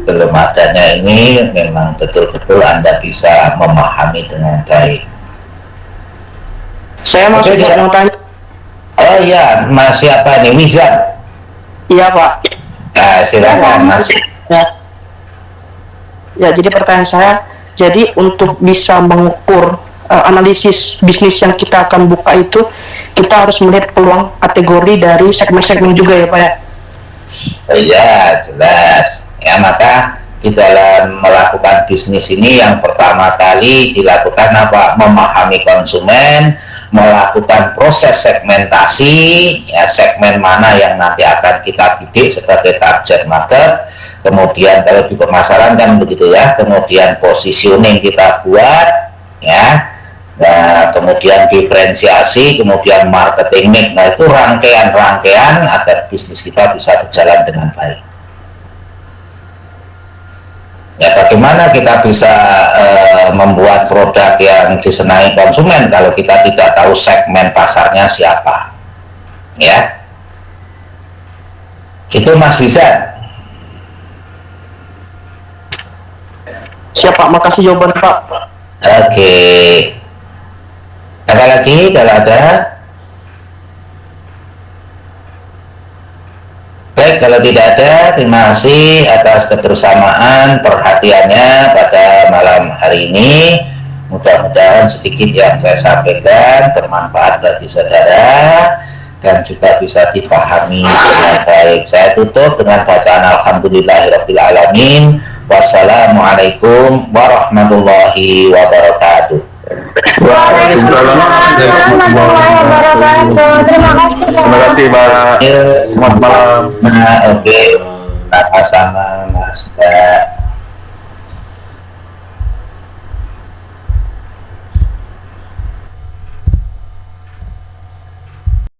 belum adanya ini memang betul-betul Anda bisa memahami dengan baik. Saya masih mau tanya. Oh iya, Mas siapa nih? Wizard? Iya, Pak. Nah, silakan masuk. Ya, jadi pertanyaan saya, jadi untuk bisa mengukur analisis bisnis yang kita akan buka itu, kita harus melihat peluang kategori dari segmen-segmen juga ya, Pak ya? Oh iya, jelas. Ya, maka di dalam melakukan bisnis ini yang pertama kali dilakukan apa? Memahami konsumen, melakukan proses segmentasi, ya, segmen mana yang nanti akan kita bidik sebagai target market, kemudian kalau di pemasaran kan begitu ya, kemudian positioning kita buat, ya, nah, kemudian diferensiasi, kemudian marketing mix. Nah, itu rangkaian-rangkaian agar bisnis kita bisa berjalan dengan baik. Ya, bagaimana kita bisa membuat produk yang disenangi konsumen kalau kita tidak tahu segmen pasarnya siapa, ya? Itu Mas bisa. Siap, Pak. Makasih jawaban, Pak. Oke. Apa lagi kalau ada? Baik, kalau tidak ada, terima kasih atas kebersamaan perhatiannya pada malam hari ini. Mudah-mudahan sedikit yang saya sampaikan bermanfaat bagi saudara dan juga bisa dipahami dengan baik. Saya tutup dengan bacaan Alhamdulillahirrabbilalamin. Wassalamualaikum warahmatullahi wabarakatuh. Waalaikumsalam warahmatullahi wabarakatuh. Terima kasih, Pak. Terima kasih, Pak. Ya, Selamat malam. Nah, oke. Sama-sama, Mas.